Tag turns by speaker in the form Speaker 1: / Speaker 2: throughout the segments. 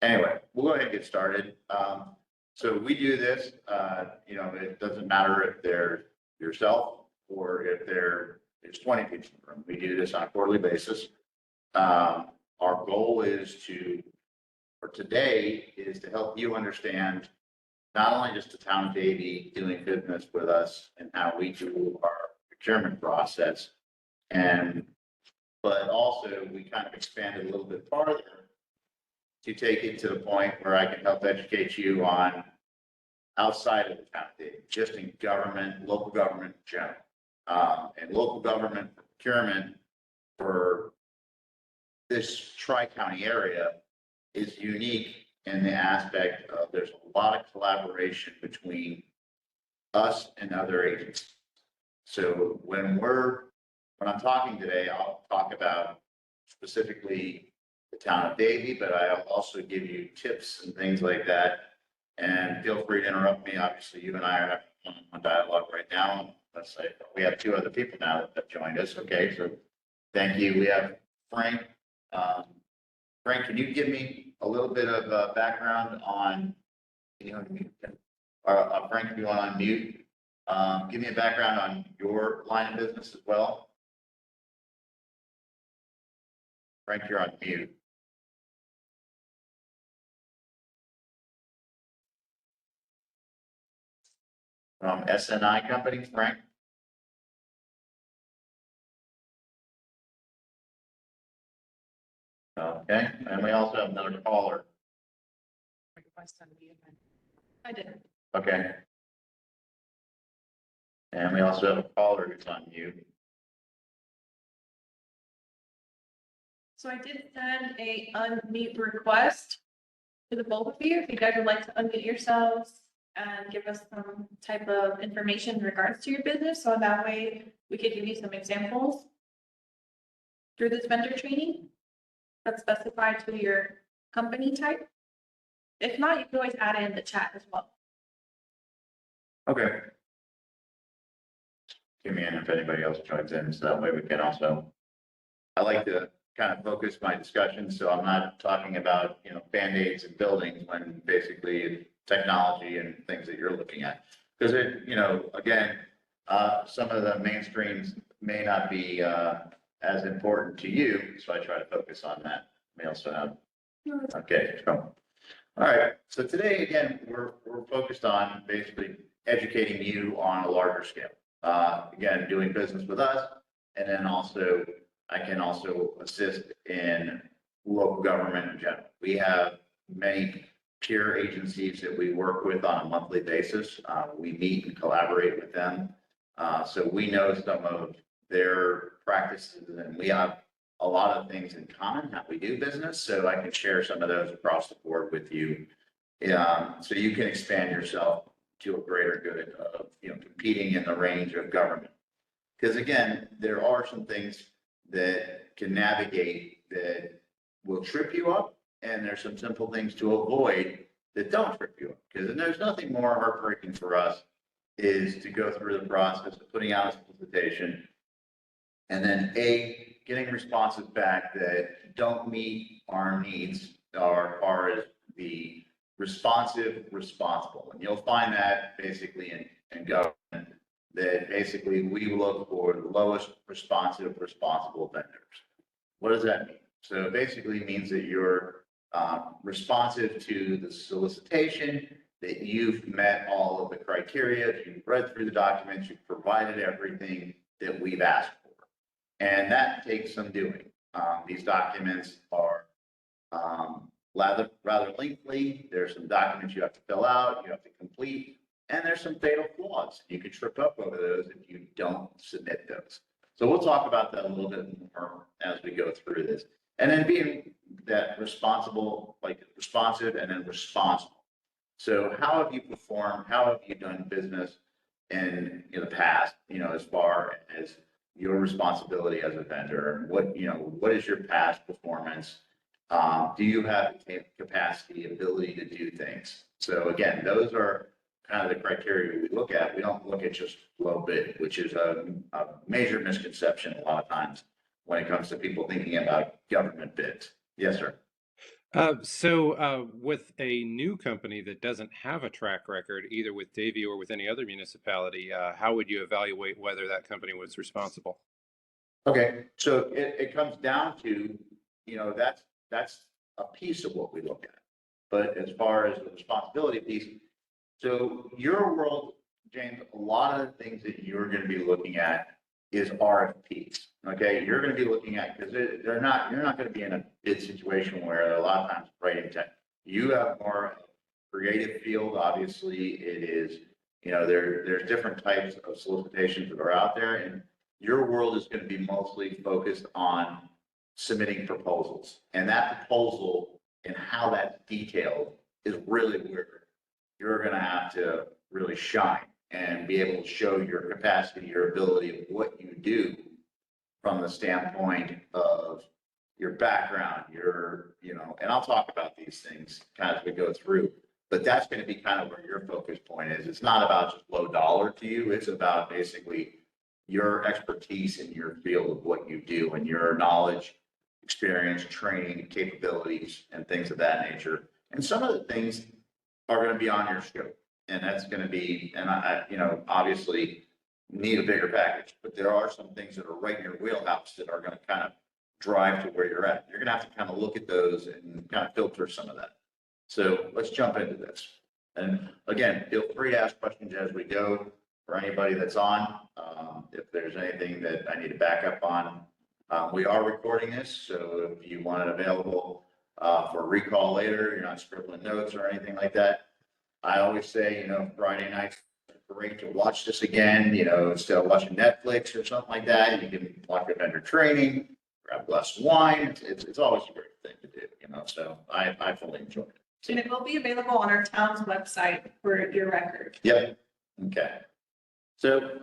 Speaker 1: Anyway, we'll go ahead and get started. So we do this, it doesn't matter if they're yourself or if there's 20 people in the room. We do this on a quarterly basis. Our goal for today is to help you understand not only just the town of Davie doing business with us and how we do our procurement process, but also we kind of expanded a little bit farther to take it to the point where I can help educate you on outside of the town of Davie, just in government, local government in general. And local government procurement for this tri-county area is unique in the aspect of there's a lot of collaboration between us and other agencies. So when I'm talking today, I'll talk about specifically the town of Davie, but I'll also give you tips and things like that. And feel free to interrupt me. Obviously, you and I are having a dialogue right now. Let's say we have two other people now that have joined us. Okay, so thank you. We have Frank. Frank, can you give me a little bit of background on, Frank, if you want to unmute, give me a background on your line of business as well. Frank, you're on mute. From SNI Company, Frank. Okay, and we also have another caller.
Speaker 2: I did.
Speaker 1: Okay. And we also have a caller who's on mute.
Speaker 2: So I did send a unmute request to the both of you. If you guys would like to unmute yourselves and give us some type of information in regards to your business, so that way we could give you some examples through this vendor training that's specified to your company type. If not, you can always add it in the chat as well.
Speaker 1: Okay. Give me in if anybody else joins in, so that way we can also, I like to kind of focus my discussion, so I'm not talking about, Band-Aids and buildings when basically technology and things that you're looking at. Because again, some of the mainstreams may not be as important to you, so I try to focus on that. We also have, okay, so, all right. So today, again, we're focused on basically educating you on a larger scale. Again, doing business with us, and then also I can also assist in local government in general. We have many peer agencies that we work with on a monthly basis. We meet and collaborate with them. So we know some of their practices, and we have a lot of things in common how we do business. So I can share some of those across the board with you. So you can expand yourself to a greater good of, competing in the range of government. Because again, there are some things that can navigate that will trip you up, and there's some simple things to avoid that don't trip you up. Because there's nothing more heartbreaking for us is to go through the process of putting out a solicitation and then getting responses back that don't meet our needs as far as the responsible. And you'll find that basically in government, that basically we look for the lowest responsible vendors. What does that mean? So it basically means that you're responsive to the solicitation, that you've met all of the criteria, you've read through the documents, you've provided everything that we've asked for. And that takes some doing. These documents are rather lengthy. There's some documents you have to fill out, you have to complete, and there's some fatal flaws. You can trip up over those if you don't submit those. So we'll talk about that a little bit more as we go through this. And then being that responsive and then responsible. So how have you performed? How have you done business in the past, as far as your responsibility as a vendor? What is your past performance? Do you have the capacity, ability to do things? So again, those are kind of the criteria we look at. We don't look at just low bid, which is a major misconception a lot of times when it comes to people thinking about government bids. Yes, sir.
Speaker 3: With a new company that doesn't have a track record, either with Davie or with any other municipality, how would you evaluate whether that company was responsible?
Speaker 1: Okay, so it comes down to, that's a piece of what we look at. But as far as the responsibility piece, so your world, James, a lot of the things that you're gonna be looking at is RFPs, okay? You're gonna be looking at, because you're not gonna be in a bid situation where a lot of times writing tech, you have more creative field, obviously, it is, there's different types of solicitations that are out there, and your world is gonna be mostly focused on submitting proposals. And that proposal and how that's detailed is really where you're gonna have to really shine and be able to show your capacity, your ability of what you do from the standpoint of your background, and I'll talk about these things kind of as we go through, but that's going to be kind of where your focus point is. It's not about just low dollar to you. It's about basically your expertise in your field of what you do and your knowledge, experience, training, capabilities, and things of that nature. And some of the things are going to be on your scope. And that's going to be, and obviously need a bigger package, but there are some things that are right in your wheelhouse that are going to kind of drive to where you're at. You're going to have to kind of look at those and kind of filter some of that. So let's jump into this. And again, feel free to ask questions as we go for anybody that's on. If there's anything that I need to back up on, we are recording this. So if you want it available for recall later, you're not scribbling notes or anything like that. I always say, Friday nights are great to watch this again, instead of watching Netflix or something like that. You can watch a vendor training, grab a glass of wine. It's always a great thing to do, so I fully enjoy it.
Speaker 2: And it will be available on our town's website for your record.
Speaker 1: Yep. Okay. So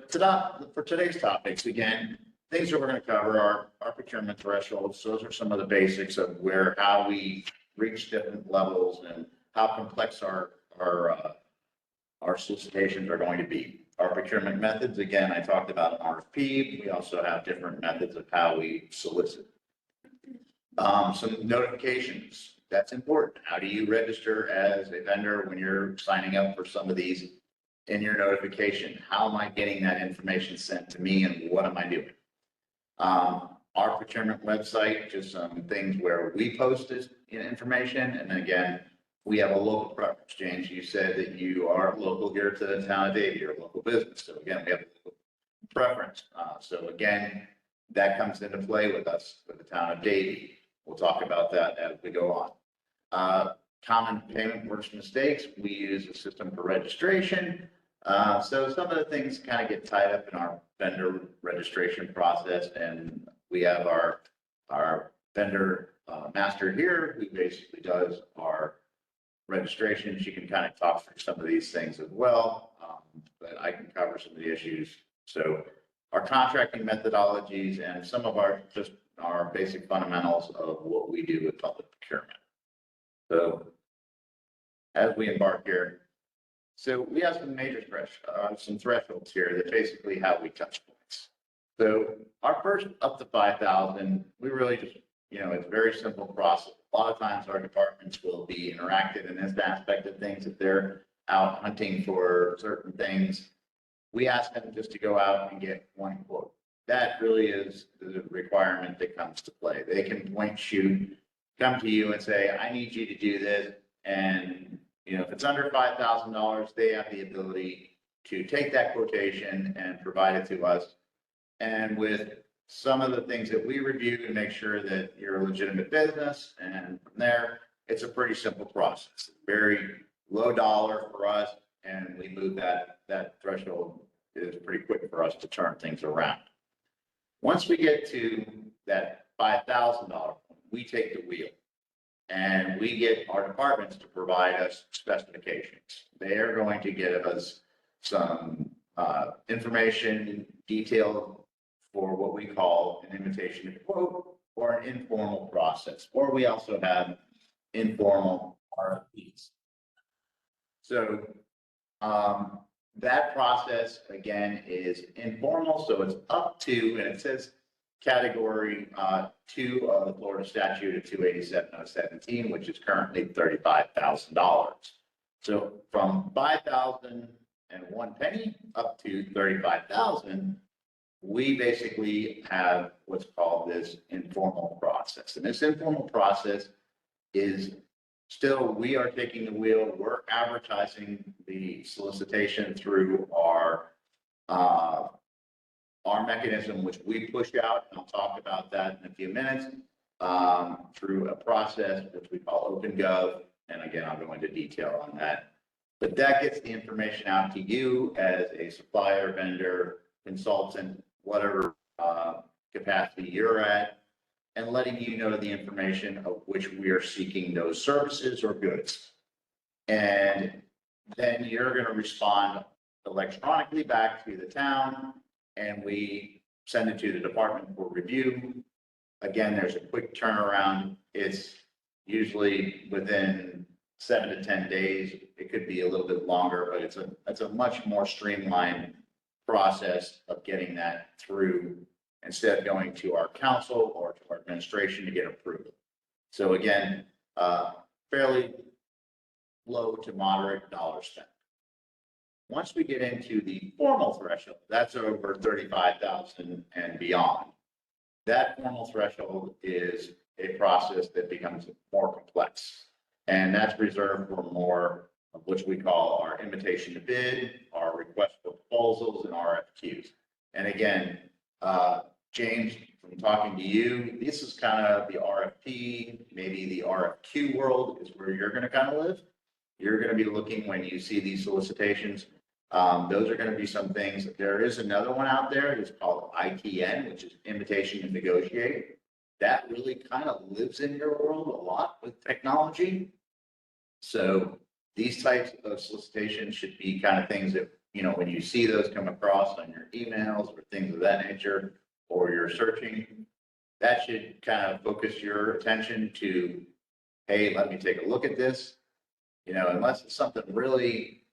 Speaker 1: for today's topics, again, things that we're going to cover are our procurement thresholds. Those are some of the basics of how we reach different levels and how complex our solicitations are going to be. Our procurement methods, again, I talked about an RFP. We also have different methods of how we solicit. Some notifications, that's important. How do you register as a vendor when you're signing up for some of these in your notification? How am I getting that information sent to me and what am I doing? Our procurement website, just some things where we post this information. And again, we have a local preference. James, you said that you are local here to the town of Davie, you're a local business. So again, we have a local preference. So again, that comes into play with us, with the town of Davie. We'll talk about that as we go on. Common payment works mistakes. We use a system for registration. So some of the things kind of get tied up in our vendor registration process, and we have our vendor master here who basically does our registration. She can kind of talk through some of these things as well, but I can cover some of the issues. So our contracting methodologies and some of our basic fundamentals of what we do with public procurement. So as we embark here, so we have some major some thresholds here that basically how we touch points. So our first up to 5,000, we really just, it's a very simple process. A lot of times our departments will be interactive in this aspect of things. If they're out hunting for certain things, we ask them just to go out and get one quote. That really is the requirement that comes to play. They can point, shoot, come to you and say, I need you to do this. And, if it's under $5,000, they have the ability to take that quotation and provide it to us. And with some of the things that we review to make sure that you're a legitimate business, and from there, it's a pretty simple process. Very low dollar for us, and we move that threshold is pretty quick for us to turn things around. Once we get to that $5,000, we take the wheel and we get our departments to provide us specifications. They are going to give us some information detailed for what we call an invitation to quote or an informal process, or we also have informal RFPs. So that process again is informal, so it's up to, and it says category 2 of the Florida statute of 287-017, which is currently $35,000. So from 5,001 penny up to 35,000, we basically have what's called this informal process. And this informal process is still, we are taking the wheel. We're advertising the solicitation through our mechanism, which we push out, and I'll talk about that in a few minutes, through a process which we call OpenGov. And again, I'll go into detail on that. But that gets the information out to you as a supplier, vendor, consultant, whatever capacity you're at, and letting you know the information of which we are seeking those services or goods. And then you're going to respond electronically back to the town, and we send it to the department for review. Again, there's a quick turnaround. It's usually within 7 to 10 days. It could be a little bit longer, but it's a much more streamlined process of getting that through instead of going to our council or to our administration to get approval. So again, fairly low to moderate dollar spent. Once we get into the formal threshold, that's over 35,000 and beyond. That formal threshold is a process that becomes more complex. And that's reserved for more of which we call our invitation to bid, our request for proposals, and RFQs. And again, James, from talking to you, this is kind of the RFP, maybe the RFQ world is where you're going to kind of live. You're going to be looking when you see these solicitations. Those are going to be some things. There is another one out there that's called ITN, which is invitation to negotiate. That really kind of lives in your world a lot with technology. So these types of solicitations should be kind of things that, you know, when you see those come across on your emails or things of that nature, or you're searching, that should kind of focus your attention to, hey, let me take a look at this. You know, unless it's something really,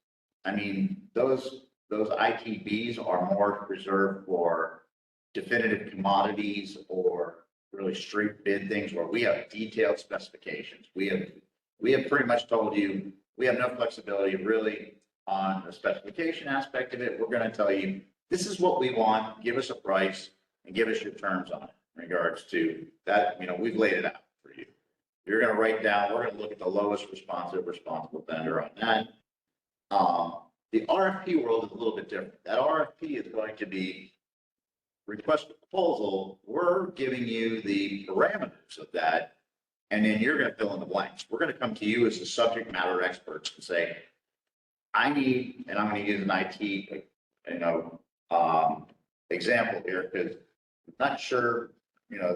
Speaker 1: I mean, those ITBs are more reserved for definitive commodities or really straight bid things where we have detailed specifications. We have pretty much told you, we have no flexibility really on the specification aspect of it. We're going to tell you, this is what we want, give us a price and give us your terms on it in regards to that. You know, we've laid it out for you. You're going to write down, we're going to look at the lowest responsible vendor on that. The RFP world is a little bit different. That RFP is going to be request a proposal. We're giving you the parameters of that, and then you're going to fill in the blanks. We're going to come to you as the subject matter experts and say, I need, and I'm going to use an IT, you know, example here, because I'm not sure, you know,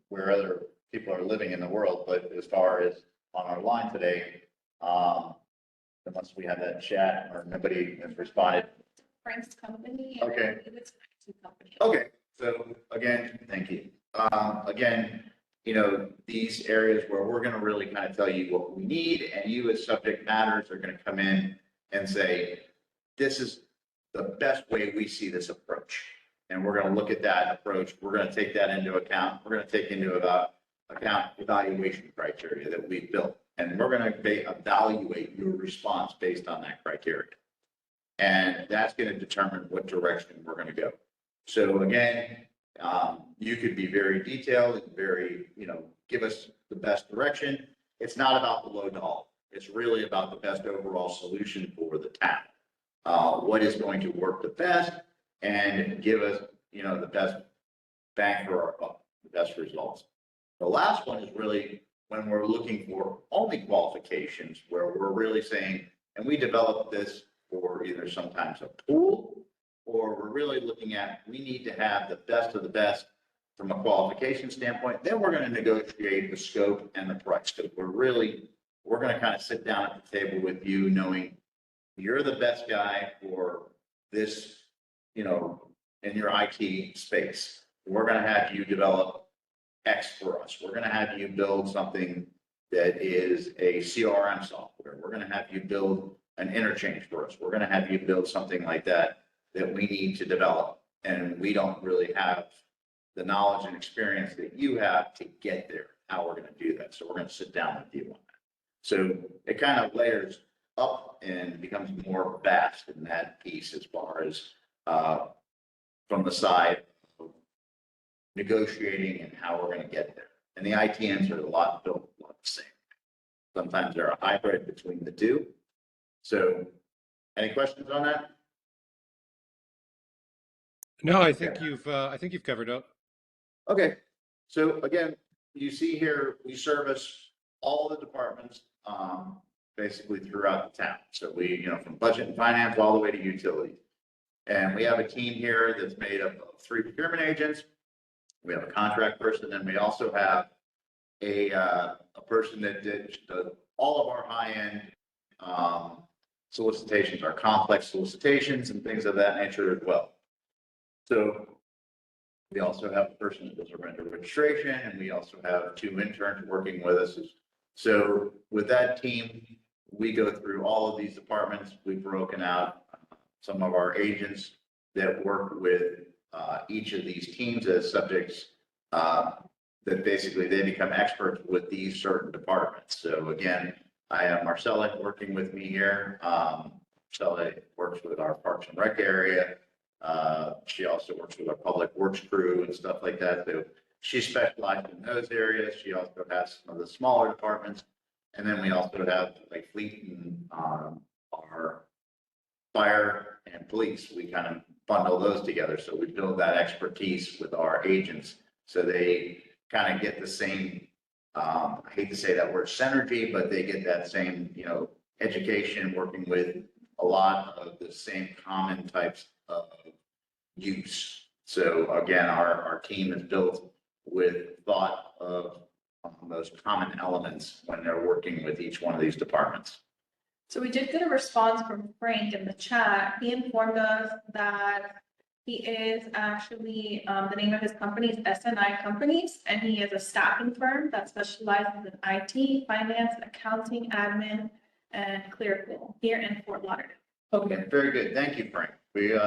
Speaker 1: where other people are living in the world, but as far as on our line today, unless we have that chat or nobody has responded.
Speaker 2: Frank's company.
Speaker 1: Okay.
Speaker 2: It's Frank's company.
Speaker 1: Okay, so again, thank you. Again, you know, these areas where we're going to really kind of tell you what we need, and you as subject matters are going to come in and say, this is the best way we see this approach. And we're going to look at that approach. We're going to take that into account. We're going to take into account evaluation criteria that we've built. And we're going to evaluate your response based on that criteria. And that's going to determine what direction we're going to go. So again, you could be very detailed and very, you know, give us the best direction. It's not about the low dollar. It's really about the best overall solution for the town. What is going to work the best and give us, you know, the best bang for our buck, the best results. The last one is really when we're looking for only qualifications, where we're really saying, and we developed this for either sometimes a pool, or we're really looking at, we need to have the best of the best from a qualification standpoint. Then we're going to negotiate the scope and the price. So we're going to kind of sit down at the table with you, knowing you're the best guy for this, you know, in your IT space. We're going to have you develop X for us. We're going to have you build something that is a CRM software. We're going to have you build an interchange for us. We're going to have you build something like that we need to develop. And we don't really have the knowledge and experience that you have to get there, how we're going to do that. So we're going to sit down with you on that. So it kind of layers up and becomes more vast in that piece as far as from the side of negotiating and how we're going to get there. And the ITNs are a lot built a lot the same. Sometimes they're a hybrid between the two. So any questions on that?
Speaker 3: No, I think you've covered it.
Speaker 1: Okay, so again, you see here, we service all the departments, basically throughout the town. So we, from budget and finance all the way to utilities. And we have a team here that's made up of 3 procurement agents. We have a contract person, and we also have a person that does all of our high-end solicitations, our complex solicitations and things of that nature as well. So we also have a person that does a renter registration, and we also have 2 interns working with us. So with that team, we go through all of these departments. We've broken out some of our agents that work with each of these teams as subjects that basically they become experts with these certain departments. So again, I have Marcella working with me here. Marcella works with our Parks and Rec area. She also works with our Public Works crew and stuff like that. So she specializes in those areas. She also has some of the smaller departments. And then we also have like fleet and our fire and police. We kind of bundle those together. So we build that expertise with our agents. So they kind of get the same, I hate to say that word synergy, but they get that same, education working with a lot of the same common types of use. So again, our team is built with thought of those common elements when they're working with each one of these departments.
Speaker 2: So we did get a response from Frank in the chat. He informed us that he is actually, the name of his company is SNI Companies, and he is a staffing firm that specializes in IT, finance, accounting, admin, and clerical here in Fort Lauderdale.
Speaker 1: Okay, very good. Thank you, Frank. If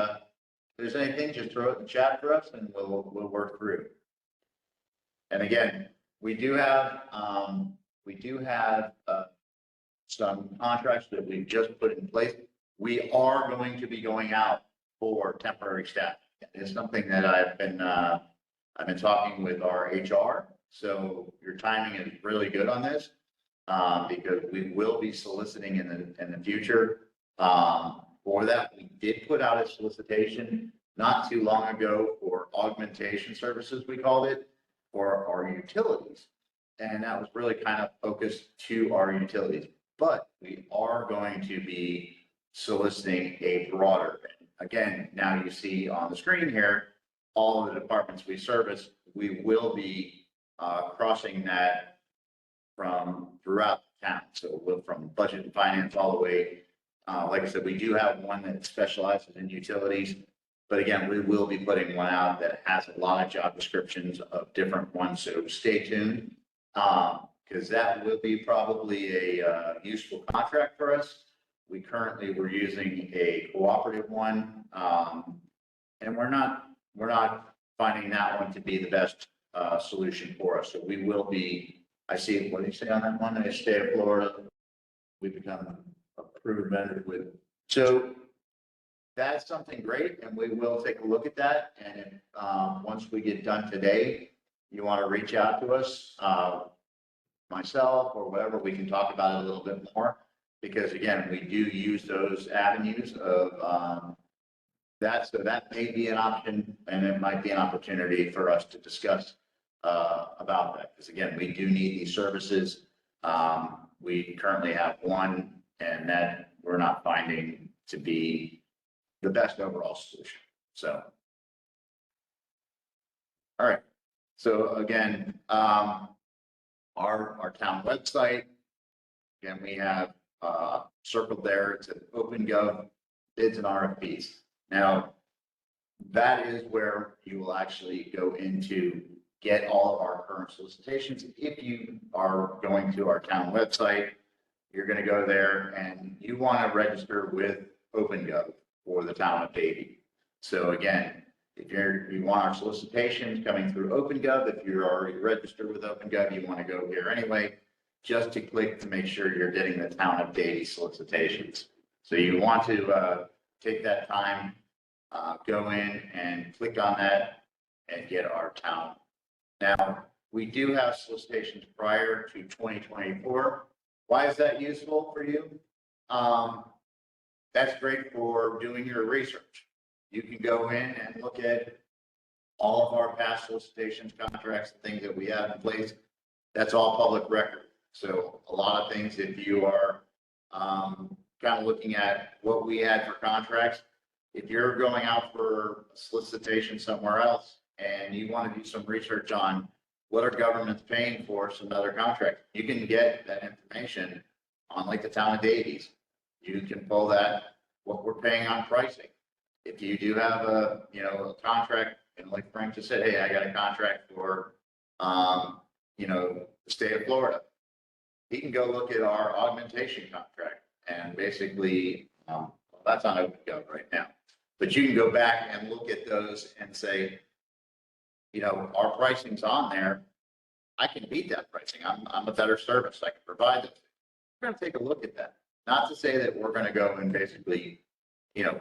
Speaker 1: there's anything, just throw it in the chat for us and we'll work through. And again, we do have some contracts that we've just put in place. We are going to be going out for temporary staff. It's something that I've been talking with our HR. So your timing is really good on this because we will be soliciting in the future for that. We did put out a solicitation not too long ago for augmentation services, we called it, for our utilities. And that was really kind of focused to our utilities. But we are going to be soliciting a broader. Again, now you see on the screen here, all of the departments we service, we will be crossing that from throughout the town. So we'll from budget and finance all the way. Like I said, we do have one that specializes in utilities. But again, we will be putting one out that has a lot of job descriptions of different ones. So stay tuned because that will be probably a useful contract for us. We're using a cooperative one, and we're not finding that one to be the best solution for us. So we will be. I see. What do you say on that one? In the state of Florida, we become approved vendor with. So that's something great, and we will take a look at that. And if, once we get done today, you want to reach out to us, myself or whatever, we can talk about it a little bit more. Because again, we do use those avenues of that, so that may be an option, and it might be an opportunity for us to discuss about that. Because again, we do need these services. We currently have one, and that we're not finding to be the best overall solution. So, all right. So again, our town website. Again, we have circled there. It's at OpenGov bids and RFPs. Now, that is where you will actually go into get all of our current solicitations. If you are going to our town website, you're going to go there and you want to register with OpenGov for the town of Davie. So again, If you want our solicitations coming through OpenGov, if you're already registered with OpenGov, you want to go here anyway, just to click to make sure you're getting the Town of Davie solicitations. So you want to take that time, go in and click on that and get our town. Now, we do have solicitations prior to 2024. Why is that useful for you? That's great for doing your research. You can go in and look at all of our past solicitations, contracts, and things that we have in place. That's all public record. So a lot of things, if you are kind of looking at what we had for contracts, if you're going out for a solicitation somewhere else and you want to do some research on what are governments paying for some other contract, you can get that information on like the Town of Davies. You can pull that, what we're paying on pricing. If you do have a contract, and like Frank just said, hey, I got a contract for, the state of Florida. He can go look at our augmentation contract and basically, that's on OpenGov right now. But you can go back and look at those and say, our pricing's on there. I can beat that pricing. I'm a better service. I can provide it. We're going to take a look at that. Not to say that we're going to go and basically,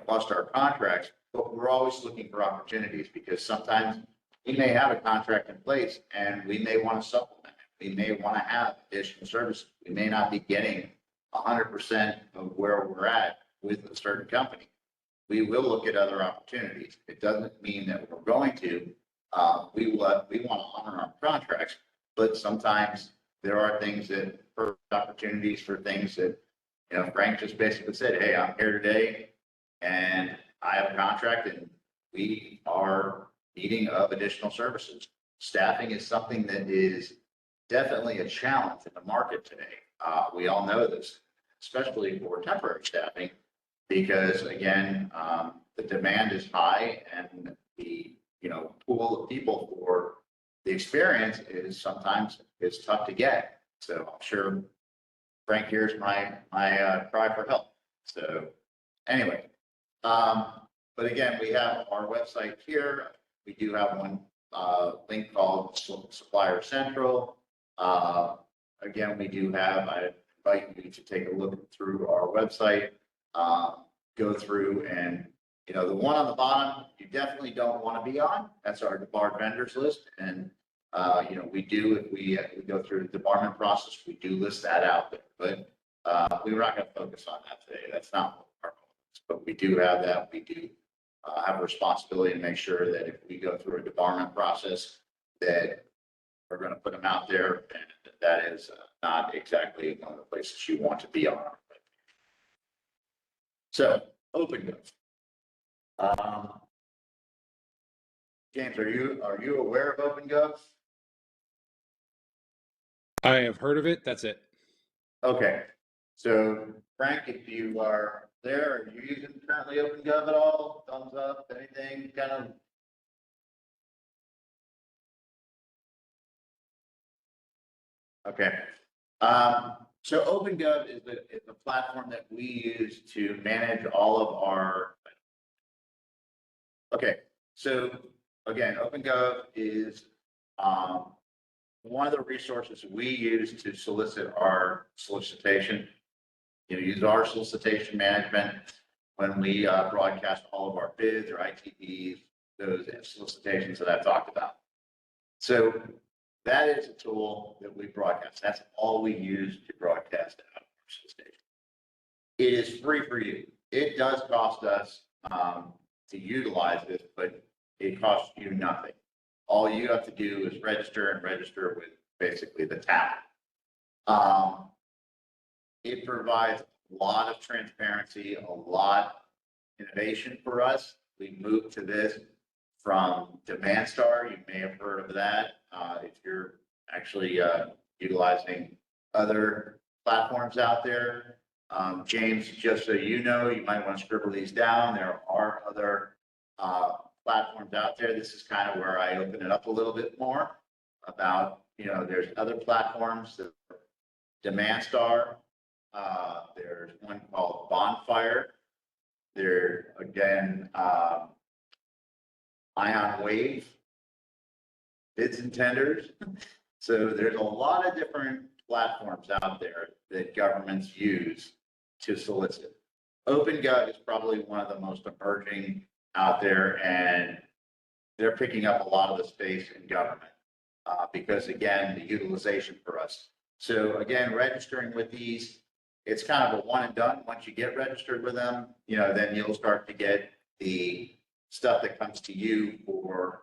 Speaker 1: bust our contracts, but we're always looking for opportunities because sometimes we may have a contract in place and we may want to supplement it. We may want to have additional services. We may not be getting 100% of where we're at with a certain company. We will look at other opportunities. It doesn't mean that we're going to. We want to honor our contracts, but sometimes there are things that opportunities for things that, Frank just basically said, hey, I'm here today and I have a contract and we are needing of additional services. Staffing is something that is definitely a challenge in the market today. We all know this, especially for temporary staffing, because again, the demand is high and the, pool of people for the experience is sometimes it's tough to get. So I'm sure Frank here's my cry for help. So anyway, but again, we have our website here. We do have one link called Supplier Central. Again, we do have, I invite you to take a look through our website, go through and, the one on the bottom, you definitely don't want to be on. That's our debarred vendors list. And, we do, if we go through the debarment process, we do list that out there. But we're not going to focus on that today. That's not our goal. But we do have that. We do have a responsibility to make sure that if we go through a debarment process, that we're going to put them out there. And that is not exactly one of the places you want to be on. So, OpenGov. James, are you aware of OpenGov?
Speaker 3: I have heard of it. That's it.
Speaker 1: Okay. So Frank, if you are there, are you using currently OpenGov at all? Thumbs up, anything kind of? Okay. So OpenGov is a platform that we use to manage all of our. Okay. So again, OpenGov is one of the resources we use to solicit our solicitation. Use our solicitation management when we broadcast all of our bids or ITBs, those solicitations that I've talked about. So that is a tool that we broadcast. That's all we use to broadcast out of our solicitation. It is free for you. It does cost us to utilize this, but it costs you nothing. All you have to do is register with basically the town. It provides a lot of transparency, a lot of innovation for us. We moved to this from DemandStar. You may have heard of that. If you're actually utilizing other platforms out there. James, just so you know, you might want to scribble these down. There are other platforms out there. This is kind of where I open it up a little bit more about, there's other platforms, DemandStar. There's one called Bonfire. There again, Ion Wave, bids and tenders. So there's a lot of different platforms out there that governments use to solicit. OpenGov is probably one of the most emerging out there, and they're picking up a lot of the space in government because, again, the utilization for us. So again, registering with these, it's kind of a one and done. Once you get registered with them, then you'll start to get the stuff that comes to you for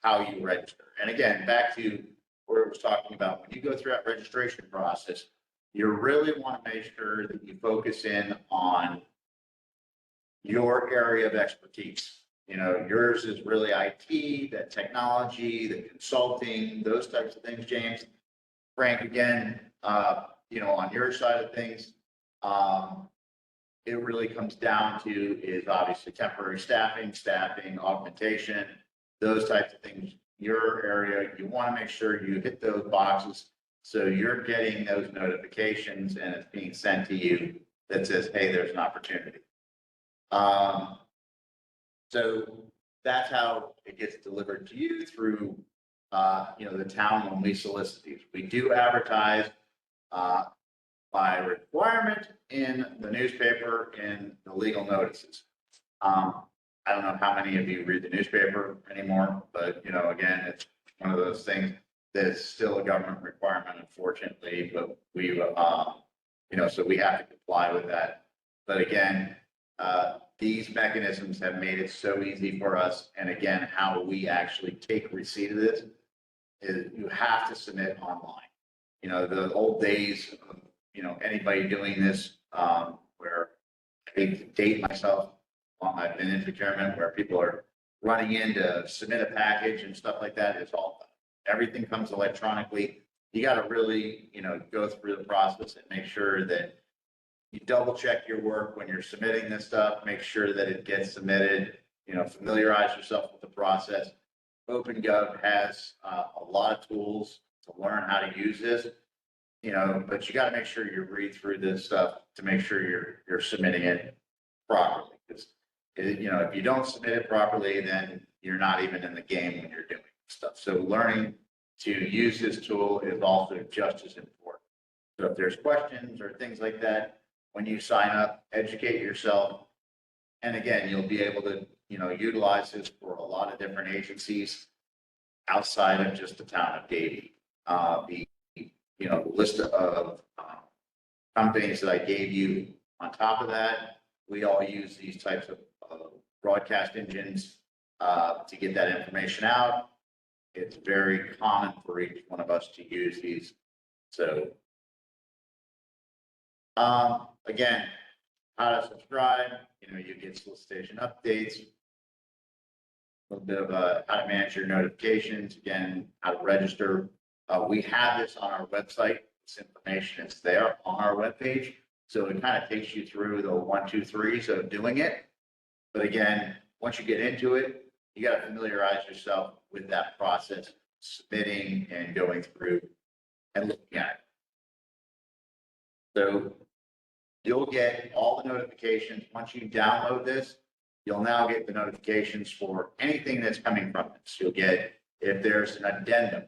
Speaker 1: how you register. And again, back to where it was talking about, when you go through that registration process, you really want to make sure that you focus in on your area of expertise. Yours is really IT, that technology, the consulting, those types of things, James. Frank, again, on your side of things, it really comes down to is obviously temporary staffing, augmentation, those types of things. Your area, you want to make sure you hit those boxes so you're getting those notifications and it's being sent to you that says, hey, there's an opportunity. So that's how it gets delivered to you through, the town when we solicit these. We do advertise by requirement in the newspaper in the legal notices. I don't know how many of you read the newspaper anymore, but, again, it's one of those things that's still a government requirement, unfortunately, but we, so we have to comply with that. But again, these mechanisms have made it so easy for us. And again, how we actually take receipt of this is you have to submit online. The old days of, anybody doing this, where I hate to date myself, I've been in procurement where people are running in to submit a package and stuff like that. It's all done. Everything comes electronically. You got to really, go through the process and make sure that you double check your work when you're submitting this stuff, make sure that it gets submitted, familiarize yourself with the process. OpenGov has a lot of tools to learn how to use this, but you got to make sure you read through this stuff to make sure you're submitting it properly. Because, if you don't submit it properly, then you're not even in the game when you're doing stuff. So learning to use this tool is also just as important. So if there's questions or things like that, when you sign up, educate yourself. And again, you'll be able to, utilize this for a lot of different agencies outside of just the town of Davie. The list of companies that I gave you on top of that, we all use these types of broadcast engines to get that information out. It's very common for each one of us to use these. So again, how to subscribe, you get solicitation updates, a little bit of how to manage your notifications, again, how to register. We have this on our website. This information is there on our webpage. So it kind of takes you through the 1, 2, 3s of doing it. But again, once you get into it, you got to familiarize yourself with that process, submitting and going through and looking at it. So you'll get all the notifications. Once you download this, you'll now get the notifications for anything that's coming from this. You'll get if there's an addendum,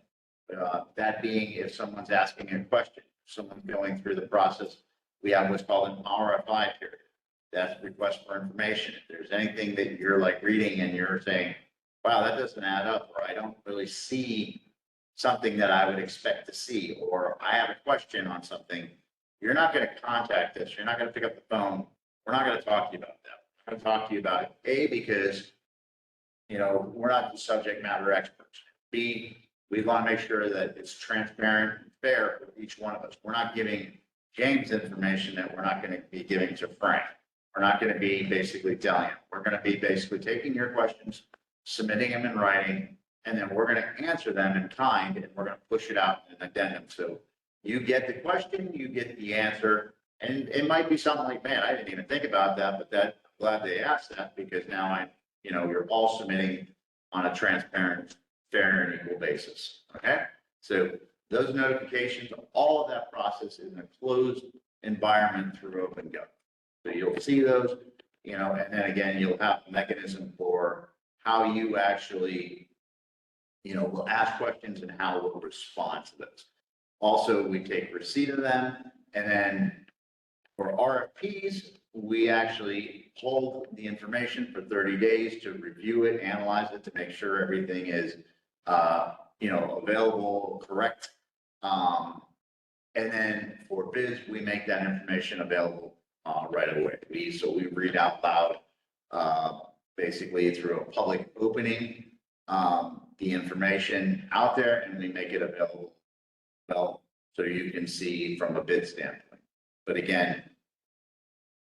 Speaker 1: that being if someone's asking a question, someone's going through the process. We have what's called an RFI period. That's request for information. If there's anything that you're like reading and you're saying, wow, that doesn't add up, or I don't really see something that I would expect to see, or I have a question on something, you're not going to contact us. You're not going to pick up the phone. We're not going to talk to you about that. We're going to talk to you about it, A, because, we're not the subject matter experts. B, we want to make sure that it's transparent and fair for each one of us. We're not giving James information that we're not going to be giving to Frank. We're not going to be basically telling him. We're going to be basically taking your questions, submitting them in writing, and then we're going to answer them in kind, and we're going to push it out in an addendum. So you get the question, you get the answer, and it might be something like, man, I didn't even think about that, but I'm glad they asked that because now you're all submitting on a transparent, fair and equal basis. Okay. So those notifications, all of that process is in a closed environment through OpenGov. So you'll see those, and then again, you'll have a mechanism for how you actually, will ask questions and how we'll respond to those. Also, we take receipt of them, and then for RFPs, we actually hold the information for 30 days to review it, analyze it, to make sure everything is, available, correct. And then for bids, we make that information available right away. We read out loud, basically through a public opening, the information out there, and we make it available. Well, so you can see from a bid standpoint. But again,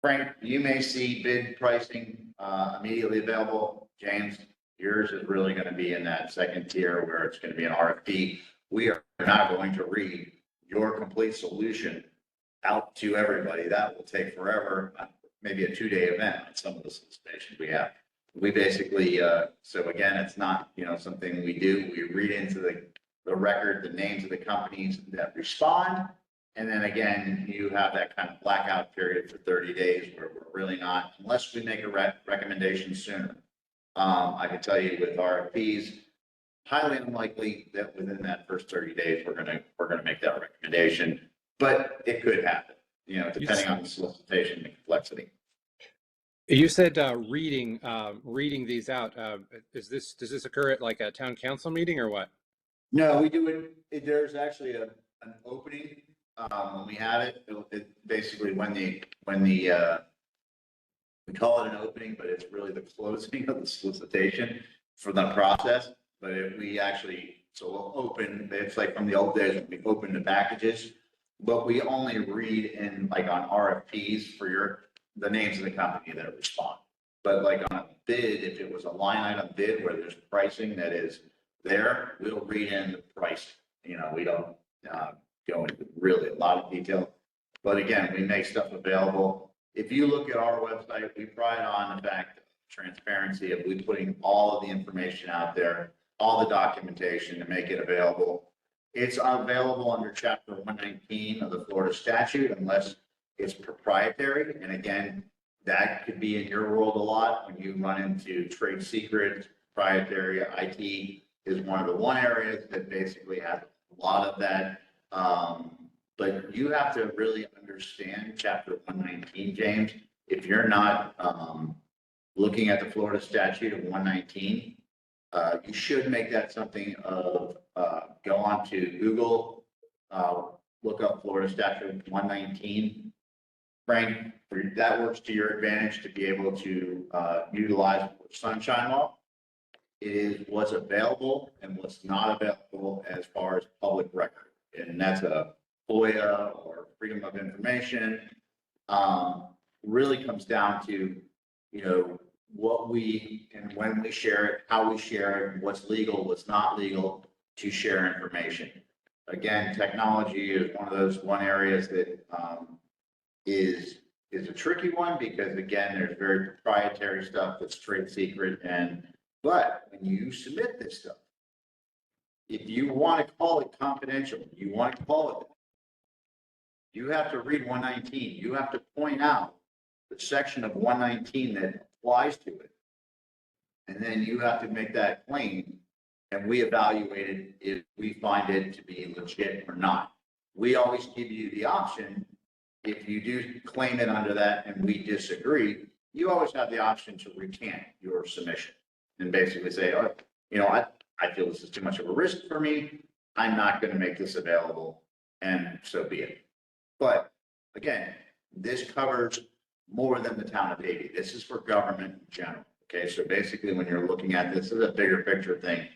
Speaker 1: Frank, you may see bid pricing immediately available. James, yours is really going to be in that second tier where it's going to be an RFP. We are not going to read your complete solution out to everybody. That will take forever, maybe a 2-day event on some of the solicitations we have. We basically, so again, it's not, something we do. We read into the record, the names of the companies that respond. And then again, you have that kind of blackout period for 30 days where we're really not, unless we make a recommendation sooner. I can tell you with RFPs, highly unlikely that within that first 30 days, we're gonna make that recommendation, but it could happen, depending on the solicitation and the complexity.
Speaker 3: You said reading these out. Does this occur at like a town council meeting or what?
Speaker 1: No, we do it. There's actually an opening. When we have it basically when the we call it an opening, but it's really the closing of the solicitation for the process. But if we actually, so we'll open, it's like from the old days when we open the packages, but we only read in like on RFPs for the names of the company that respond. But like on a bid, if it was a line item bid where there's pricing that is there, we'll read in the price. We don't go into really a lot of detail. But again, we make stuff available. If you look at our website, we pride on the fact of transparency of we putting all of the information out there, all the documentation to make it available. It's available under Chapter 119 of the Florida statute unless it's proprietary. And again, that could be in your world a lot when you run into trade secrets, proprietary. IT is one of the areas that basically has a lot of that. But you have to really understand Chapter 119, James. If you're not looking at the Florida statute of 119, you should make that something of go on to Google, look up Florida statute 119. Frank, that works to your advantage to be able to utilize sunshine law. It is what's available and what's not available as far as public record. And that's a FOIA or Freedom of Information. Really comes down to, what we and when we share it, how we share it, what's legal, what's not legal to share information. Again, technology is one of those areas that is a tricky one because again, there's very proprietary stuff that's trade secret. But when you submit this stuff, if you want to call it confidential, you want to call it, you have to read 119. You have to point out the section of 119 that applies to it. And then you have to make that claim and we evaluate it if we find it to be legit or not. We always give you the option. If you do claim it under that and we disagree, you always have the option to recant your submission and basically say, oh, I feel this is too much of a risk for me. I'm not going to make this available, and so be it. But again, this covers more than the town of Davie. This is for government in general. Okay, so basically, when you're looking at this, is a bigger picture thing.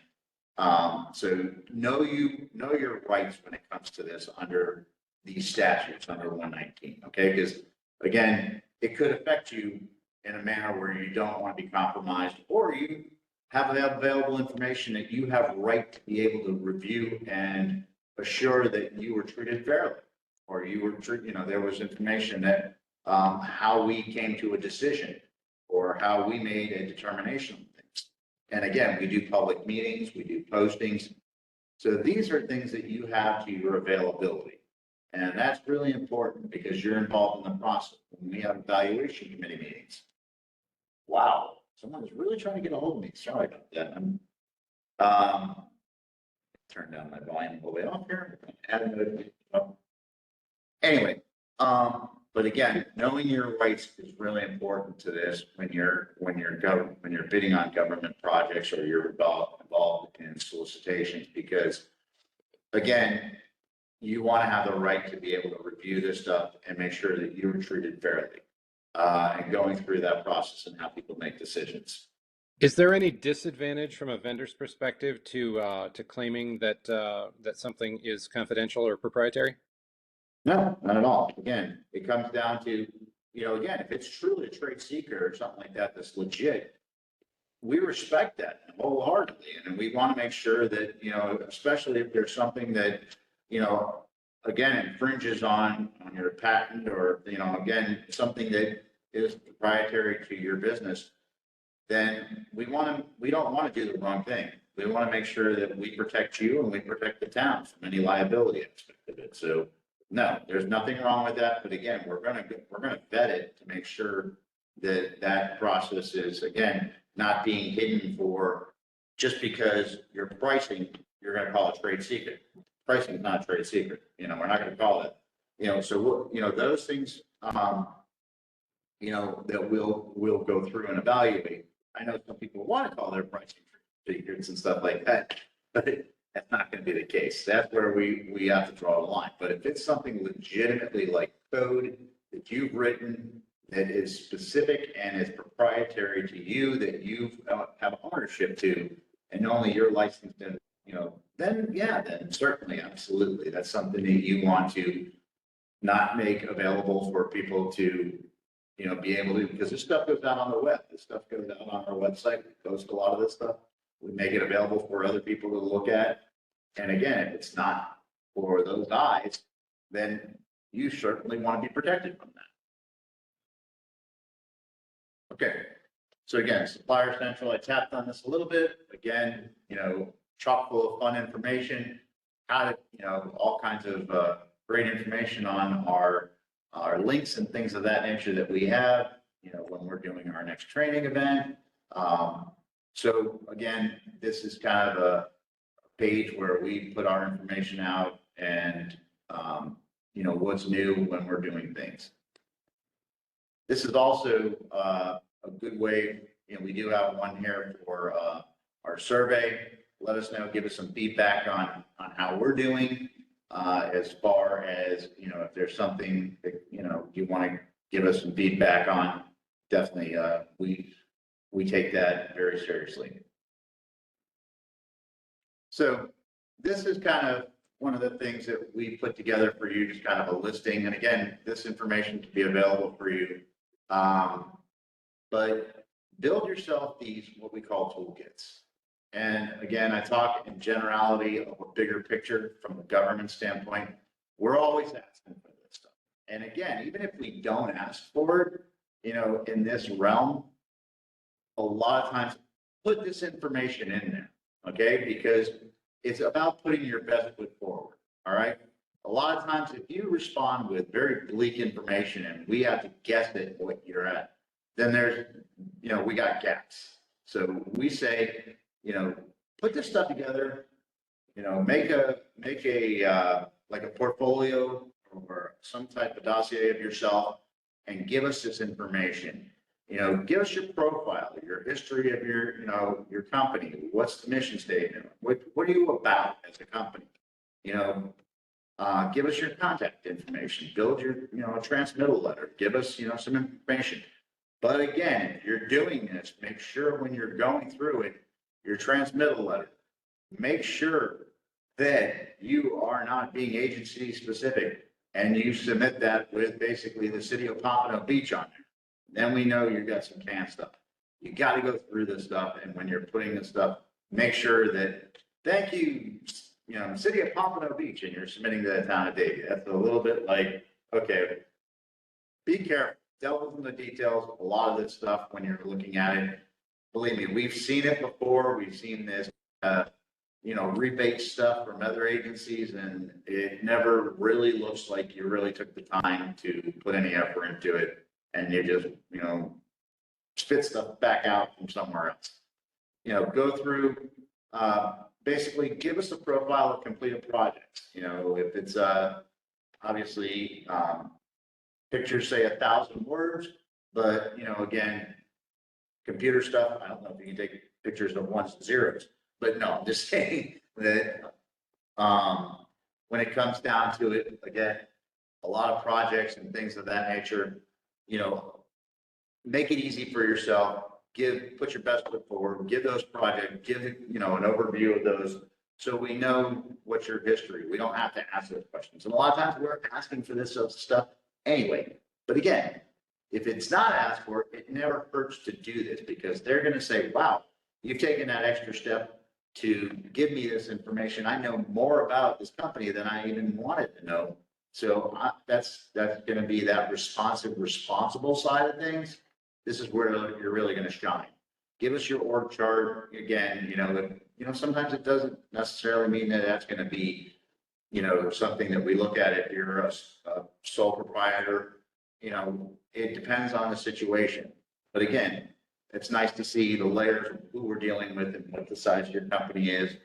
Speaker 1: So know your rights when it comes to this under these statutes under 119. Okay, because again, it could affect you in a manner where you don't want to be compromised, or you have available information that you have right to be able to review and assure that you were treated fairly, or you were treated, there was information that how we came to a decision or how we made a determination on things. And again, we do public meetings, we do postings. So these are things that you have to your availability. And that's really important because you're involved in the process. When we have evaluation committee meetings, wow, Someone is really trying to get a hold of me. Sorry about that. Turn down my volume all the way off here. Add a notification. Anyway, but again, knowing your rights is really important to this when you're bidding on government projects or you're involved in solicitations, because again, you want to have the right to be able to review this stuff and make sure that you're treated fairly. And going through that process and how people make decisions.
Speaker 3: Is there any disadvantage from a vendor's perspective to claiming that that something is confidential or proprietary?
Speaker 1: No, not at all. Again, it comes down to, again, if it's truly a trade secret or something like that, that's legit, we respect that wholeheartedly. And we want to make sure that, especially if there's something that, again, infringes on your patent or, again, something that is proprietary to your business, then we don't want to do the wrong thing. We want to make sure that we protect you and we protect the town from any liability aspect of it. So no, there's nothing wrong with that. But again, we're gonna vet it to make sure that that process is, again, not being hidden for just because your pricing, you're gonna call it trade secret. Pricing is not a trade secret. We're not gonna call it, so those things, that we'll go through and evaluate. I know some people want to call their pricing secrets and stuff like that, but that's not going to be the case. That's where we have to draw the line. But if it's something legitimately like code that you've written that is specific and is proprietary to you, that you have ownership to, and only you're licensed in, then certainly, absolutely, that's something that you want to not make available for people to, be able to, because this stuff goes out on the web. This stuff goes out on our website. We post a lot of this stuff. We make it available for other people to look at. And again, if it's not for those eyes, then you certainly want to be protected from that. Okay. So again, Supplier Central, I tapped on this a little bit. Again, chock full of fun information, how to, all kinds of great information on our links and things of that nature that we have, when we're doing our next training event. So again, this is kind of a page where we put our information out and, what's new when we're doing things. This is also a good way, we do have one here for our survey. Let us know, give us some feedback on how we're doing. As far as, if there's something that, you want to give us some feedback on, definitely, we take that very seriously. So this is kind of one of the things that we put together for you, just kind of a listing. And again, this information can be available for you. But build yourself these, what we call toolkits. And again, I talk in generality of a bigger picture from a government standpoint. We're always asking for this stuff. And again, even if we don't ask for it, in this realm, a lot of times put this information in there, okay? Because it's about putting your best foot forward, all right? A lot of times if you respond with very bleak information and we have to guess at what you're at, then there's, we got gaps. So we say, put this stuff together, make a like a portfolio or some type of dossier of yourself and give us this information. Give us your profile, your history of your company. What's the mission statement? What are you about as a company? Give us your contact information, build your, a transmittal letter, give us, some information. But again, if you're doing this, make sure when you're going through it, your transmittal letter, make sure that you are not being agency specific and you submit that with basically the city of Pompano Beach on there. Then we know you've got some canned stuff. You got to go through this stuff. And when you're putting this stuff, make sure that, thank you, city of Pompano Beach, and you're submitting to the town of Davie. That's a little bit like, okay, be careful. Delve into the details. A lot of this stuff when you're looking at it, believe me, we've seen it before. We've seen this, rebate stuff from other agencies, and it never really looks like you really took the time to put any effort into it. And you just, spit stuff back out from somewhere else. Go through, basically give us a profile of completed projects. If it's, obviously, pictures say 1,000 words, but, again, computer stuff, I don't know if you can take pictures of ones and zeros, but no, I'm just saying that, when it comes down to it, again, a lot of projects and things of that nature, make it easy for yourself, put your best foot forward, give those projects, give, an overview of those. So we know what's your history. We don't have to ask those questions. And a lot of times we're asking for this stuff anyway. But again, if it's not asked for, it never hurts to do this, because they're going to say, wow, you've taken that extra step to give me this information. I know more about this company than I even wanted to know. So that's going to be that responsible side of things. This is where you're really going to shine. Give us your org chart. Again, sometimes it doesn't necessarily mean that that's going to be, something that we look at if you're a sole proprietor. It depends on the situation. But again, it's nice to see the layers of who we're dealing with and what the size of your company is.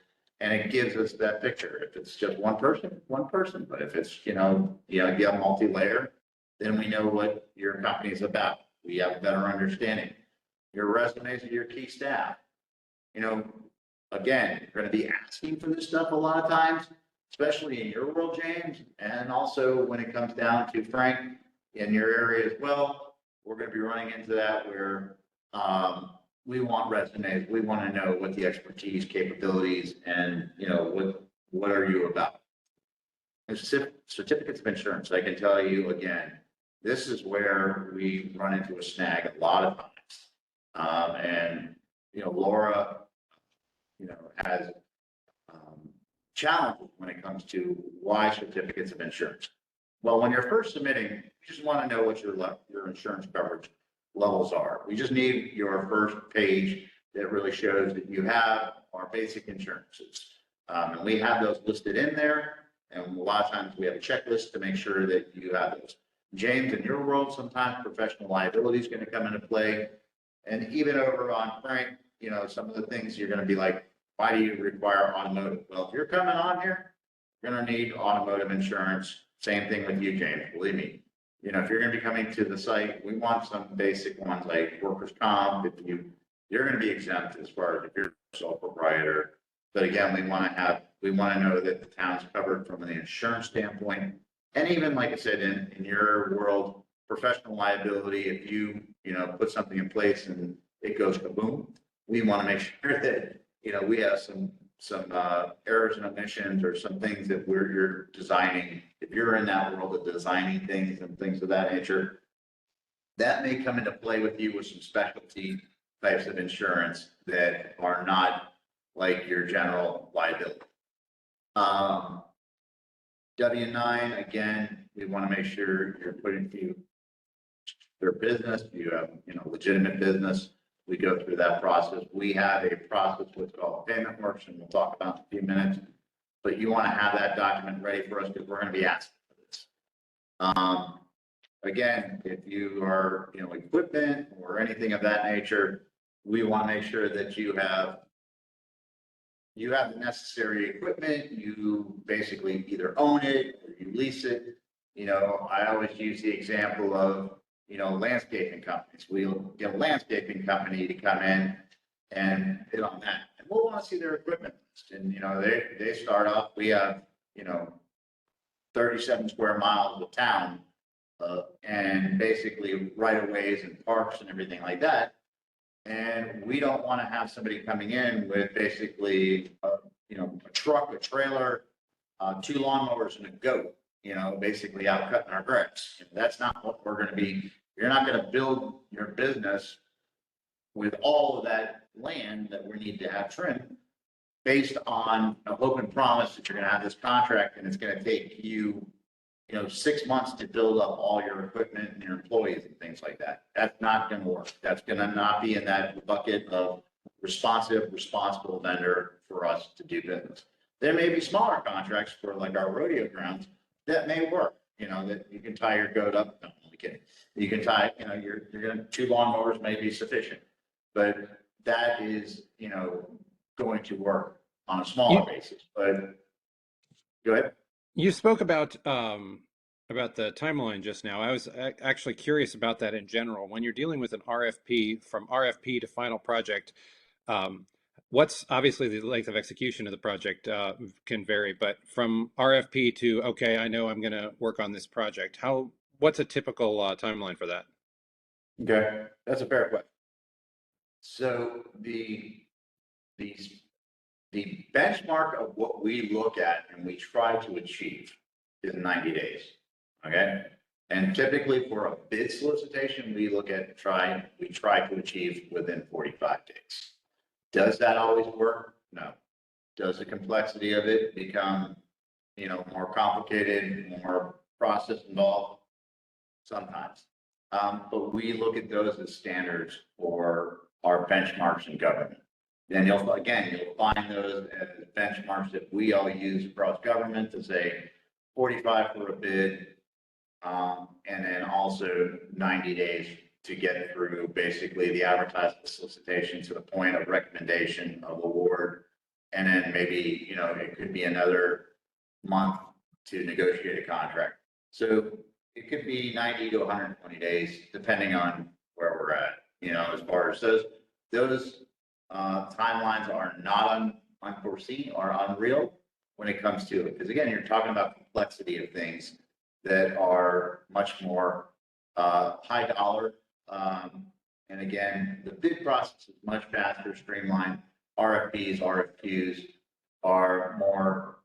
Speaker 1: And it gives us that picture. If it's just one person, but if it's, you have multi-layer, then we know what your company is about. We have a better understanding. Your resumes of your key staff. Again, you're going to be asking for this stuff a lot of times, especially in your world, James, and also when it comes down to Frank in your area as well. We're going to be running into that where we want resumes. We want to know what the expertise, capabilities, and what are you about. Certificates of insurance. I can tell you again, this is where we run into a snag a lot of times. And Laura, has challenges when it comes to why certificates of insurance. Well, when you're first submitting, you just want to know what your insurance coverage levels are. We just need your first page that really shows that you have our basic insurances. And we have those listed in there. And a lot of times we have a checklist to make sure that you have those. James, in your world, sometimes professional liability is going to come into play. And even over on Frank, some of the things you're going to be like, why do you require automotive? Well, if you're coming on here, you're going to need automotive insurance. Same thing with you, James, believe me. If you're going to be coming to the site, we want some basic ones like workers' comp. You're going to be exempt as far as if you're a sole proprietor. But again, we want to know that the town's covered from an insurance standpoint. And even like I said, in your world, professional liability, if you put something in place and it goes kaboom, we want to make sure that we have some errors and omissions or some things that you're designing. If you're in that world of designing things and things of that nature, that may come into play with you with some specialty types of insurance that are not like your general liability. W-9, again, we want to make sure you're putting your business, you have, legitimate business. We go through that process. We have a process what's called payment works, and we'll talk about in a few minutes. But you want to have that document ready for us because we're going to be asking for this. Again, if you are, equipment or anything of that nature, we want to make sure that you have the necessary equipment. You basically either own it or you lease it. I always use the example of, landscaping companies. We'll get a landscaping company to come in and hit on that. And we'll want to see their equipment list. And, they start off, we have, 37 square miles of town, and basically right of ways and parks and everything like that. And we don't want to have somebody coming in with basically, a truck, a trailer, 2 lawnmowers and a goat, basically out cutting our grass. That's not what we're going to be. You're not going to build your business with all of that land that we need to have trimmed based on a hope and promise that you're going to have this contract and it's going to take you, 6 months to build up all your equipment and your employees and things like that. That's not going to work. That's going to not be in that bucket of responsible vendor for us to do business. There may be smaller contracts for like our rodeo grounds that may work, that you can tie your goat up. You can tie, you're gonna, 2 lawnmowers may be sufficient, but that is, going to work on a smaller basis, but go ahead.
Speaker 3: You spoke about the timeline just now. I was actually curious about that in general. When you're dealing with an RFP, from RFP to final project, what's obviously the length of execution of the project can vary, but from RFP to, okay, I know I'm going to work on this project. What's a typical timeline for that?
Speaker 1: Okay, that's a fair question. So the benchmark of what we look at and we try to achieve is 90 days. Okay. And typically for a bid solicitation, we try to achieve within 45 days. Does that always work? No. Does the complexity of it become, more complicated, more process involved? Sometimes. But we look at those as standards for our benchmarks in government. Then you'll find those as benchmarks that we all use across government to say 45 for a bid, and then also 90 days to get through basically the advertising solicitation to the point of recommendation of award. And then maybe, it could be another month to negotiate a contract. So it could be 90 to 120 days, depending on where we're at, as far as those timelines are not unforeseen or unreal when it comes to it. Because again, you're talking about complexity of things that are much more high dollar. And again, the bid process is much faster, streamlined. RFPs, RFQs are more,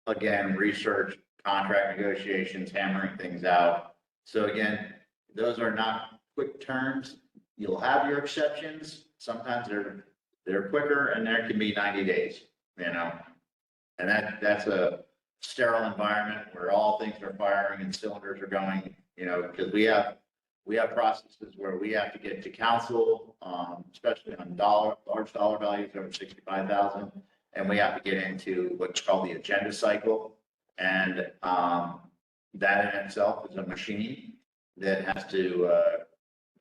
Speaker 1: again, research, contract negotiations, hammering things out. So again, those are not quick turns. You'll have your exceptions. Sometimes they're quicker, and there can be 90 days, and that's a sterile environment where all things are firing and cylinders are going, because we have processes where we have to get to council, especially on large dollar values over 65,000, and we have to get into what's called the agenda cycle, and that in itself is a machine that has to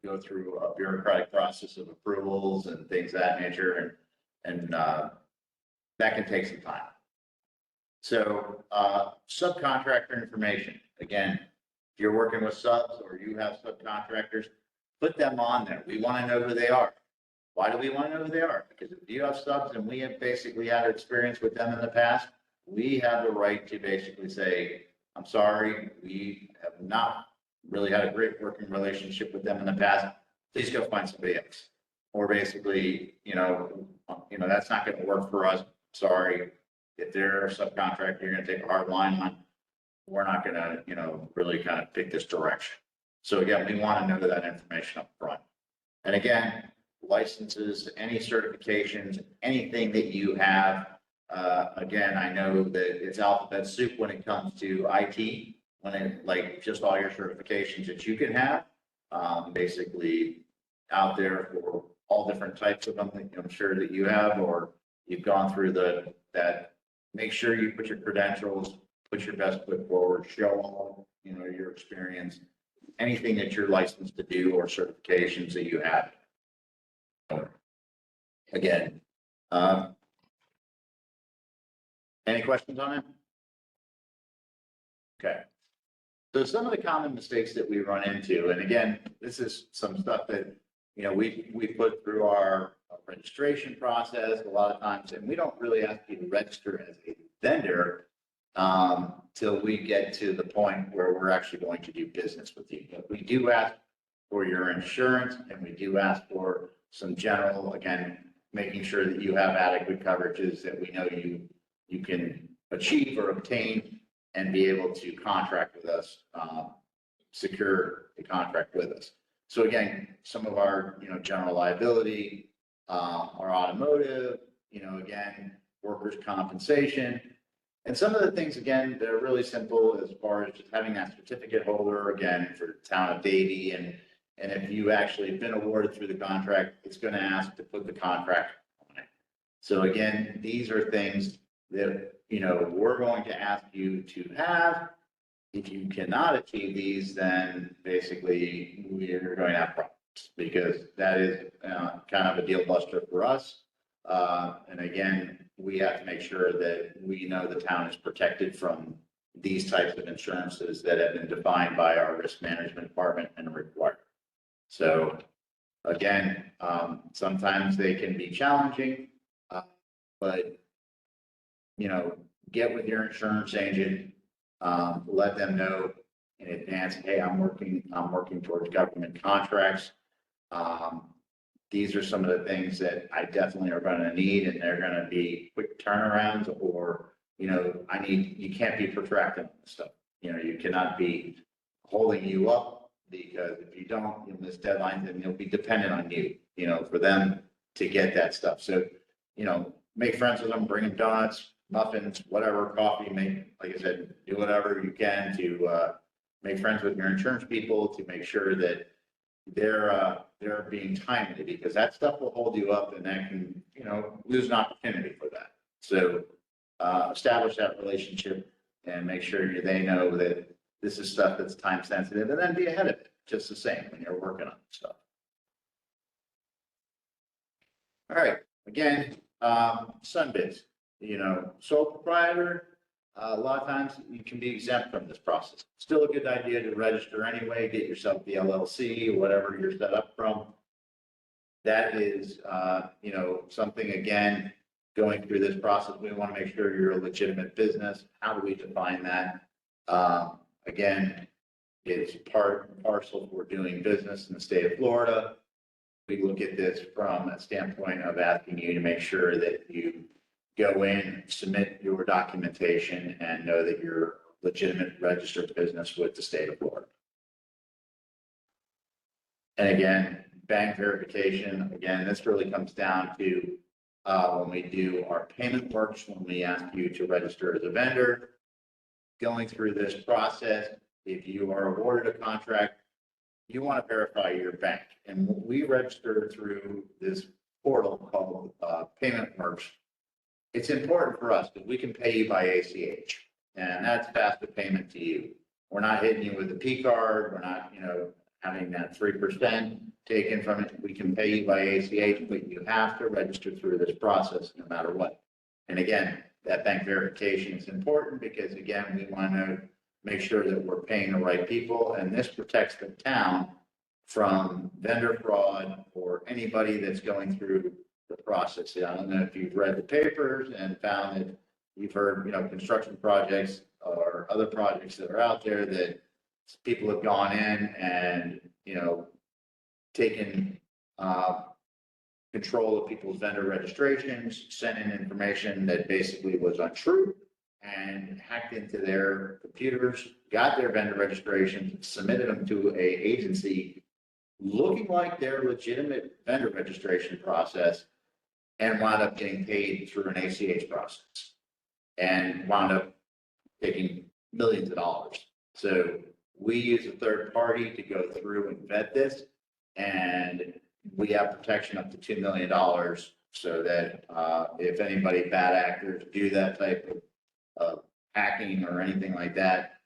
Speaker 1: go through a bureaucratic process of approvals and things of that nature, and that can take some time. So subcontractor information, again, if you're working with subs or you have subcontractors, put them on there. We want to know who they are. Why do we want to know who they are? Because if you have subs and we have basically had experience with them in the past, we have the right to basically say, I'm sorry, we have not really had a great working relationship with them in the past. Please go find somebody else. Or basically, that's not going to work for us. Sorry. If they're a subcontractor, you're going to take a hard line on. We're not going to, really kind of pick this direction. So again, we want to know that information up front. And again, licenses, any certifications, anything that you have. Again, I know that it's alphabet soup when it comes to IT, just all your certifications that you can have, basically out there for all different types of them. I'm sure that you have, or you've gone through that. Make sure you put your credentials, put your best foot forward, show all, your experience, anything that you're licensed to do or certifications that you have. Again, any questions on it? Okay. So some of the common mistakes that we run into, and again, this is some stuff that, we put through our registration process a lot of times, and we don't really ask you to register as a vendor till we get to the point where we're actually going to do business with you. But we do ask for your insurance, and we do ask for some general, again, making sure that you have adequate coverages that we know you can achieve or obtain and be able to contract with us, secure the contract with us. So again, some of our, general liability, our automotive, again, workers' compensation. And some of the things, again, they're really simple as far as just having that certificate holder, again, for Town of Davie. And if you actually have been awarded through the contract, it's going to ask to put the contract on it. So again, these are things that, we're going to ask you to have if you cannot achieve these, then basically we're going to have problems because that is kind of a deal buster for us. And again, we have to make sure that we know the town is protected from these types of insurances that have been defined by our risk management department and required. So again, sometimes they can be challenging, but get with your insurance agent, let them know in advance, hey, I'm working towards government contracts. These are some of the things that I definitely are going to need, and they're going to be quick turnarounds, or, you can't be protracting stuff. You cannot be holding you up, because if you don't, you'll miss deadlines and you'll be dependent on you, for them to get that stuff. So, make friends with them, bring them donuts, muffins, whatever, coffee, like I said, do whatever you can to make friends with your insurance people, to make sure that they're being timely, because that stuff will hold you up, and that can, lose an opportunity for that. So establish that relationship and make sure they know that this is stuff that's time sensitive, and then be ahead of it just the same when you're working on stuff. All right, again, sunbids, sole proprietor, a lot of times you can be exempt from this process. Still a good idea to register anyway, get yourself the LLC or whatever you're set up from. That is, something, again, going through this process, we want to make sure you're a legitimate business. How do we define that? Again, it's part and parcel for doing business in the state of Florida. We look at this from a standpoint of asking you to make sure that you go in, submit your documentation, and know that you're a legitimate registered business with the state of Florida. And again, bank verification, again, this really comes down to when we do our payment works, when we ask you to register as a vendor, going through this process, if you are awarded a contract, you want to verify your bank. And we register through this portal called Payment Works. It's important for us because we can pay you by ACH, and that's faster payment to you. We're not hitting you with a P card. We're not, having that 3% taken from it. We can pay you by ACH, but you have to register through this process no matter what. And again, that bank verification is important because, again, we want to make sure that we're paying the right people, and this protects the town from vendor fraud or anybody that's going through the process. I don't know if you've read the papers and found that you've heard, construction projects or other projects that are out there that people have gone in and, taken control of people's vendor registrations, sent in information that basically was untrue, and hacked into their computers, got their vendor registrations, submitted them to an agency looking like their legitimate vendor registration process, and wound up getting paid through an ACH process and wound up taking millions of dollars. So we use a third party to go through and vet this, and we have protection up to $2 million so that if anybody, bad actors, do that type of hacking or anything like that,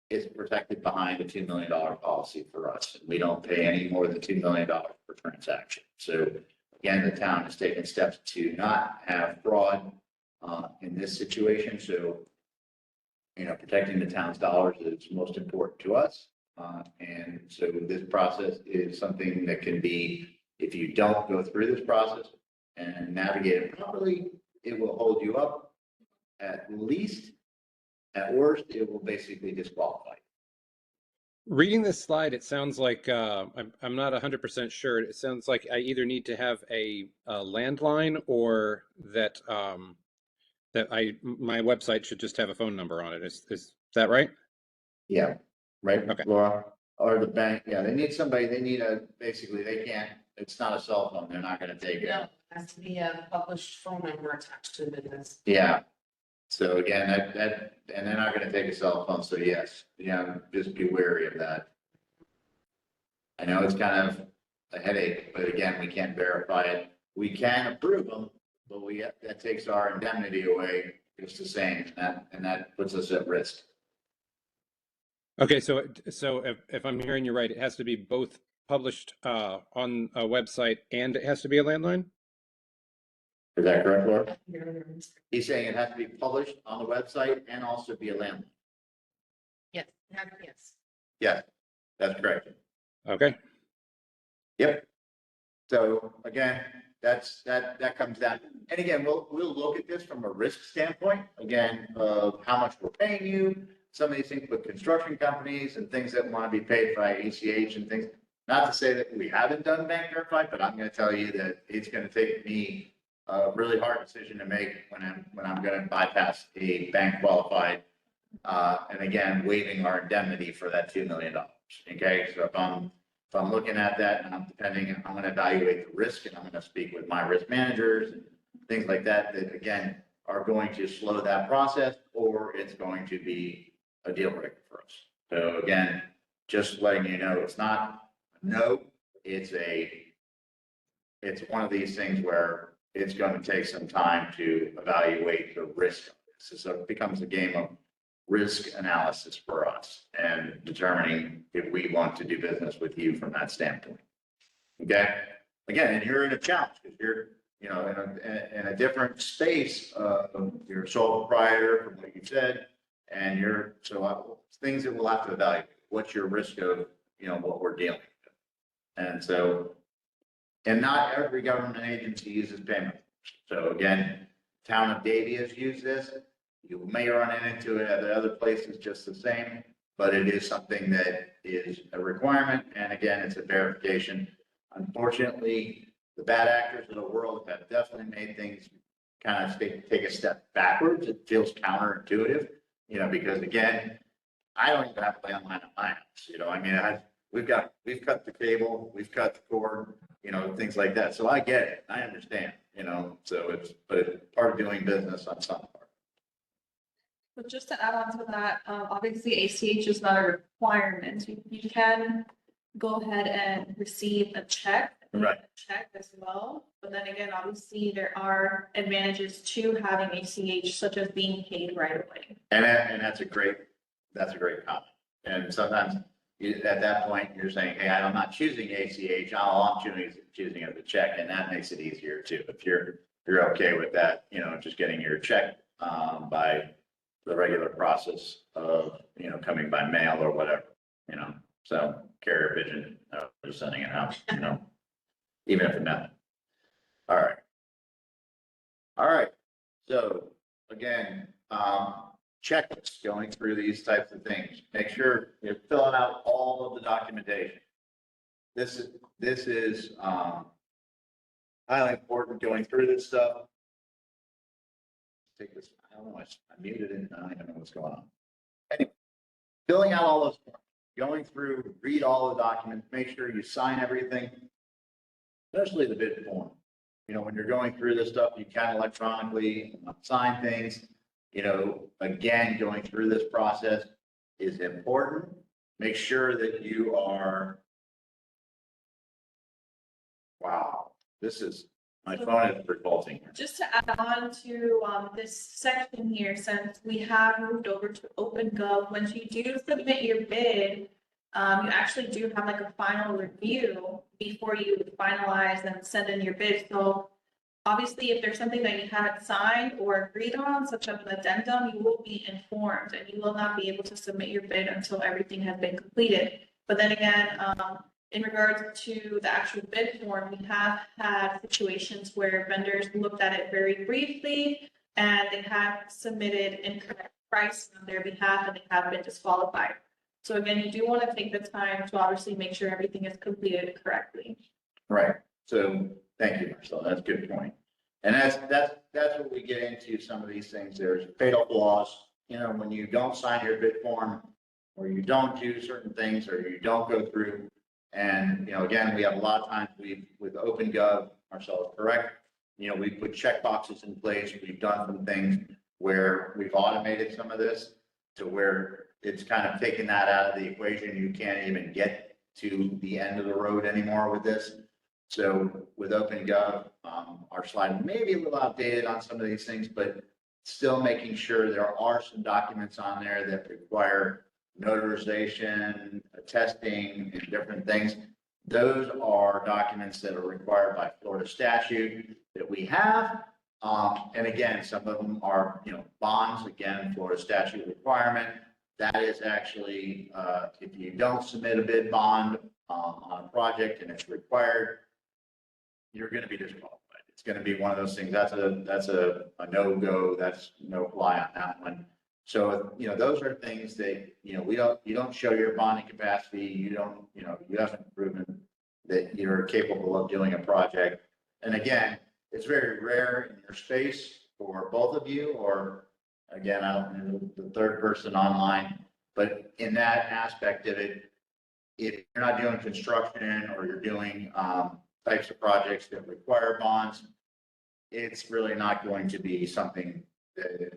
Speaker 1: it's protected behind a $2 million policy for us. We don't pay any more than $2 million per transaction. So again, the town has taken steps to not have fraud in this situation. So, protecting the town's dollars is most important to us. And so this process is something that can be, if you don't go through this process and navigate it properly, it will hold you up. At least, at worst, it will basically disqualify you.
Speaker 3: Reading this slide, it sounds like I'm not 100% sure. It sounds like I either need to have a landline or that my website should just have a phone number on it. Is that right?
Speaker 1: Yeah, right,
Speaker 3: Okay.
Speaker 1: Laura, or the bank. Yeah, they need somebody. They need basically, they can't. It's not a cell phone. They're not going to take it.
Speaker 4: Yeah, has to be a published phone number attached to the business.
Speaker 1: Yeah. So again, and they're not going to take a cell phone. So yes, just be wary of that. I know it's kind of a headache, but again, we can't verify it. We can approve them, but that takes our indemnity away just the same, and that puts us at risk.
Speaker 3: Okay, so if I'm hearing you right, it has to be both published on a website and it has to be a landline?
Speaker 1: Is that correct, Laura? He's saying it has to be published on the website and also be a landline.
Speaker 4: Yes, yes.
Speaker 1: Yeah, that's correct.
Speaker 3: Okay.
Speaker 1: Yep. So again, that comes down. And again, we'll look at this from a risk standpoint, again, of how much we're paying you, some of these things with construction companies and things that want to be paid by ACH and things. Not to say that we haven't done bank verified, but I'm going to tell you that it's going to take me a really hard decision to make when I'm going to bypass a bank qualified. And again, waiving our indemnity for that $2 million. Okay, so if I'm looking at that and I'm going to evaluate the risk and I'm going to speak with my risk managers and things like that, that again, are going to slow that process or it's going to be a deal breaker for us. So again, just letting you know, it's not no, it's one of these things where it's going to take some time to evaluate the risk of this. So it becomes a game of risk analysis for us and determining if we want to do business with you from that standpoint. Okay. Again, and you're in a challenge because you're, in a different space. You're a sole proprietor from what you said, and things that we'll have to evaluate. What's your risk of, what we're dealing with? And so, and not every government agency uses payment. So again, Town of Davie has used this. You may run into it at other places just the same, but it is something that is a requirement. And again, it's a verification. Unfortunately, the bad actors of the world have definitely made things kind of take a step backwards. It feels counterintuitive, because again, I don't even have a landline at my house. We've cut the cable, we've cut the cord, things like that. So I get it. I understand, so it's part of doing business on some part.
Speaker 2: But just to add on to that, obviously ACH is not a requirement. You can go ahead and receive a check.
Speaker 1: Right.
Speaker 2: A check as well. But then again, obviously there are advantages to having ACH, such as being paid right away.
Speaker 1: And that's a great comment. And sometimes at that point, you're saying, hey, I'm not choosing ACH, all I'm choosing is a check, and that makes it easier too. If you're okay with that, just getting your check by the regular process of, coming by mail or whatever, so carrier pigeon, just sending it out, even if it's not. All right. So again, checklists, going through these types of things. Make sure you're filling out all of the documentation. This is highly important going through this stuff. Take this, I don't know, I muted it, I don't know what's going on. Anyway, filling out all those forms, going through, read all the documents, make sure you sign everything, especially the bid form. When you're going through this stuff, you can electronically sign things. Again, going through this process is important. Make sure that you are, wow, my phone is revolting.
Speaker 2: Just to add on to this section here, since we have moved over to OpenGov, once you do submit your bid, you actually do have like a final review before you finalize and send in your bid. So obviously, if there's something that you haven't signed or agreed on, such as an addendum, you will be informed and you will not be able to submit your bid until everything has been completed. But then again, in regards to the actual bid form, we have had situations where vendors looked at it very briefly and they have submitted incorrect price on their behalf and they have been disqualified. So again, you do want to take the time to obviously make sure everything is completed correctly.
Speaker 1: Right. So thank you, Marcel. That's a good point. And that's what we get into some of these things. There's fatal flaws, when you don't sign your bid form or you don't do certain things or you don't go through. And, again, we have a lot of times with OpenGov, Marcel is correct. We put check boxes in place. We've done some things where we've automated some of this to where it's kind of taken that out of the equation. You can't even get to the end of the road anymore with this. So with OpenGov, our slide may be a little outdated on some of these things, but still making sure there are some documents on there that require notarization, attesting, and different things. Those are documents that are required by Florida statute that we have. And again, some of them are, bonds, again, Florida statute requirement. That is actually, if you don't submit a bid bond on a project and it's required, you're going to be disqualified. It's going to be one of those things. That's a no-go. That's no fly on that one. So, those are things that, you don't show your bonding capacity. You haven't proven that you're capable of doing a project. And again, it's very rare in your space for both of you, or again, I don't know the third person online, but in that aspect of it, if you're not doing construction or you're doing types of projects that require bonds, it's really not going to be something that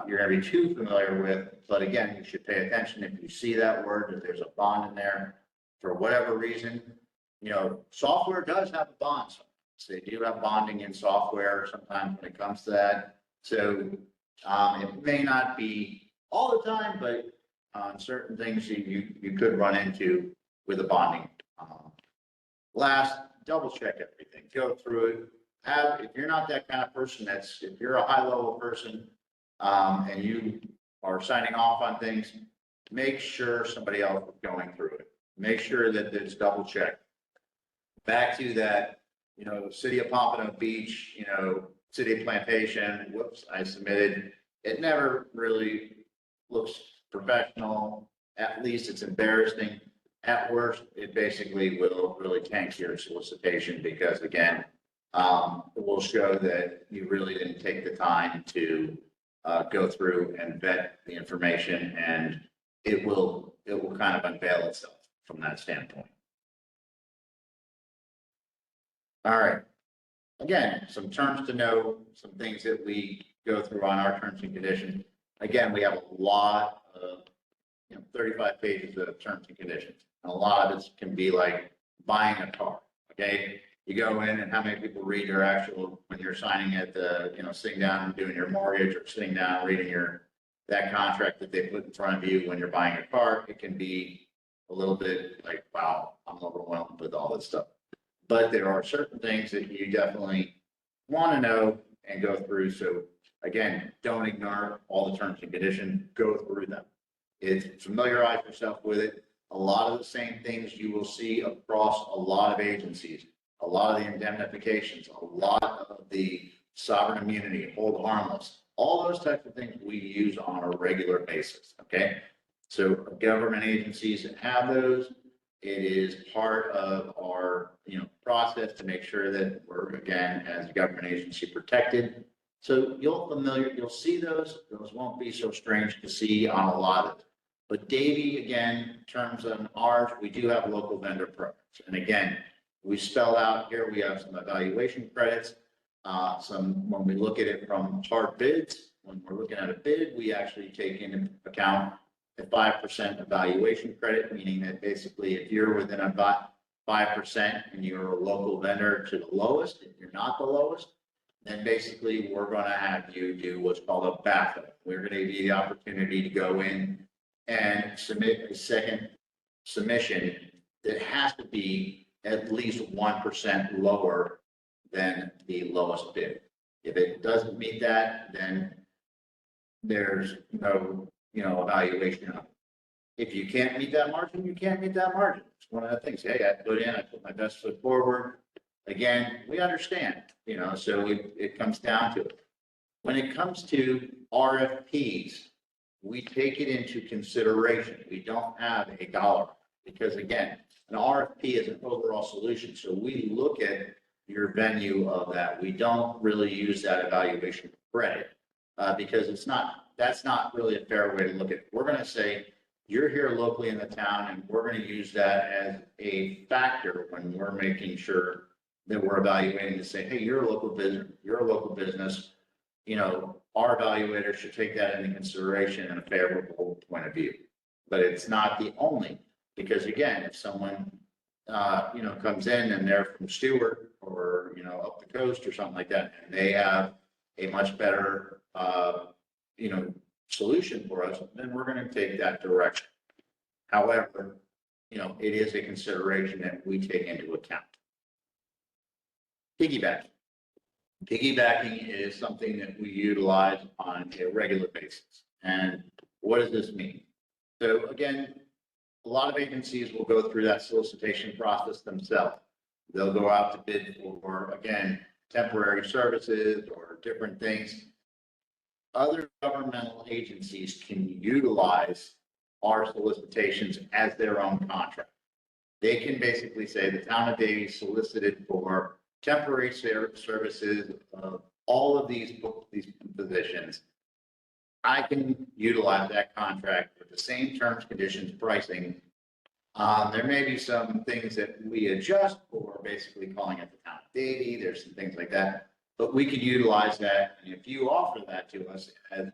Speaker 1: you're going to be too familiar with. But again, you should pay attention if you see that word, that there's a bond in there for whatever reason. Software does have a bond. So they do have bonding in software sometimes when it comes to that. So it may not be all the time, but on certain things you could run into with a bonding. Last, double check everything, go through it. If you're not that kind of person, if you're a high level person and you are signing off on things, make sure somebody else is going through it. Make sure that it's double checked. Back to that, City of Pompano Beach, City of Plantation, whoops, I submitted. It never really looks professional. At least it's embarrassing. At worst, it basically will really tank your solicitation because, again, it will show that you really didn't take the time to go through and vet the information, and it will kind of unveil itself from that standpoint. All right. Again, some terms to know, some things that we go through on our terms and conditions. Again, we have a lot of, 35 pages of terms and conditions. And a lot of it can be like buying a car, okay? You go in and how many people read your actual, when you're signing at the, sitting down and doing your mortgage or sitting down and reading that contract that they put in front of you when you're buying a car. It can be a little bit like, wow, I'm overwhelmed with all this stuff. But there are certain things that you definitely want to know and go through. So again, don't ignore all the terms and conditions, go through them. Familiarize yourself with it. A lot of the same things you will see across a lot of agencies, a lot of the indemnifications, a lot of the sovereign immunity, hold harmless, all those types of things we use on a regular basis, okay? So government agencies that have those, it is part of our, process to make sure that we're, again, as a government agency, protected. So you'll see those won't be so strange to see on a lot of it. But Davie, again, in terms of ours, we do have local vendor programs. And again, we spell out here, we have some evaluation credits. When we look at it from hard bids, when we're looking at a bid, we actually take into account a 5% evaluation credit, meaning that basically if you're within about 5% and you're a local vendor to the lowest, if you're not the lowest, then basically we're going to have you do what's called a backup. We're going to give you the opportunity to go in and submit a second submission that has to be at least 1% lower than the lowest bid. If it doesn't meet that, then there's no, evaluation of it. If you can't meet that margin, you can't meet that margin. It's one of the things. Hey, I put in, I put my best foot forward. Again, we understand, so it comes down to it. When it comes to RFPs, we take it into consideration. We don't have a dollar because, again, an RFP is an overall solution. So we look at your venue of that. We don't really use that evaluation credit because that's not really a fair way to look at it. We're going to say, you're here locally in the town, and we're going to use that as a factor when we're making sure that we're evaluating to say, hey, you're a local business, our evaluator should take that into consideration in a favorable point of view. But it's not the only, because again, if someone, comes in and they're from Stewart or, up the coast or something like that, and they have a much better, solution for us, then we're going to take that direction. However, it is a consideration that we take into account. Piggybacking. Piggybacking is something that we utilize on a regular basis. And what does this mean? So again, a lot of agencies will go through that solicitation process themselves. They'll go out to bid for, again, temporary services or different things. Other governmental agencies can utilize our solicitations as their own contract. They can basically say the Town of Davie solicited for temporary services of all of these positions. I can utilize that contract with the same terms, conditions, pricing. There may be some things that we adjust for, basically calling it the Town of Davie. There's some things like that, but we can utilize that. And if you offer that to us as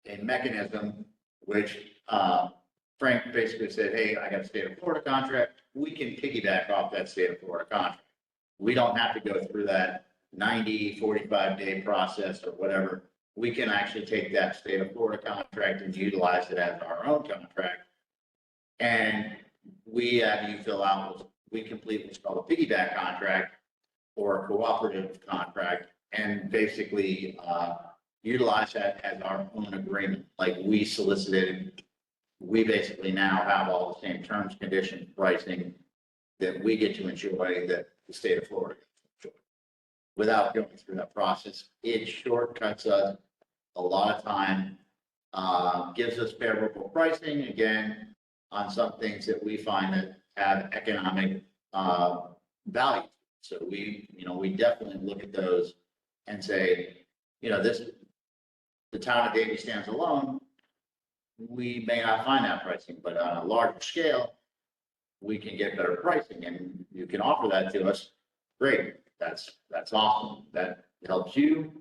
Speaker 1: a mechanism, which Frank basically said, hey, I got a state of Florida contract, we can piggyback off that state of Florida contract. We don't have to go through that 90, 45-day process or whatever. We can actually take that state of Florida contract and utilize it as our own contract. And we have you fill out, we complete what's called a piggyback contract or a cooperative contract, and basically utilize that as our own agreement. Like we solicited, we basically now have all the same terms, conditions, pricing that we get to enjoy, that the state of Florida gets to enjoy, without going through that process. It shortcuts us a lot of time, gives us favorable pricing, again, on some things that we find that have economic value. So we definitely look at those and say, the Town of Davie stands alone. We may not find that pricing, but on a larger scale, we can get better pricing, and you can offer that to us. Great. That's awesome. That helps you.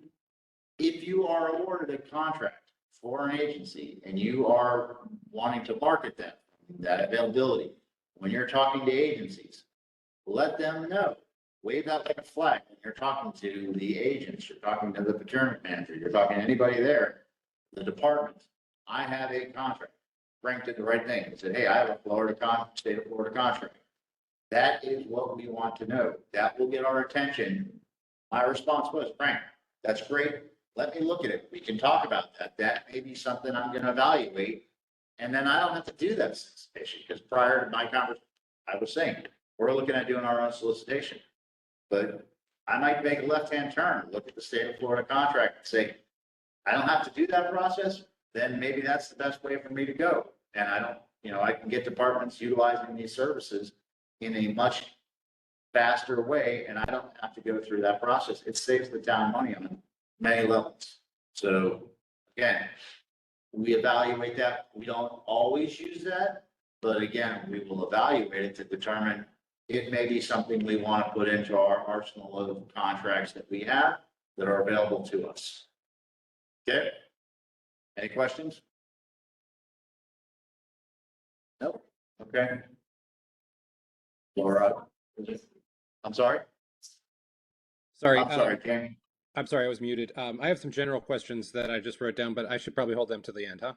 Speaker 1: If you are awarded a contract for an agency and you are wanting to market them, that availability, when you're talking to agencies, let them know. Wave that like a flag when you're talking to the agents, you're talking to the procurement manager, you're talking to anybody there, the department. I have a contract. Frank did the right thing. He said, hey, I have a state of Florida contract. That is what we want to know. That will get our attention. My response was, Frank, that's great. Let me look at it. We can talk about that. That may be something I'm going to evaluate. And then I don't have to do that solicitation, because prior to my conversation, I was saying, we're looking at doing our own solicitation. But I might make a left-hand turn, look at the state of Florida contract and say, I don't have to do that process. Then maybe that's the best way for me to go. And I don't, I can get departments utilizing these services in a much faster way, and I don't have to go through that process. It saves the town money on many levels. So again, we evaluate that. We don't always use that, but again, we will evaluate it to determine it may be something we want to put into our arsenal of contracts that we have that are available to us. Okay? Any questions? No? Okay. Laura? I'm sorry?
Speaker 3: Sorry.
Speaker 1: I'm sorry, Jamie.
Speaker 3: I'm sorry, I was muted. I have some general questions that I just wrote down, but I should probably hold them to the end, huh?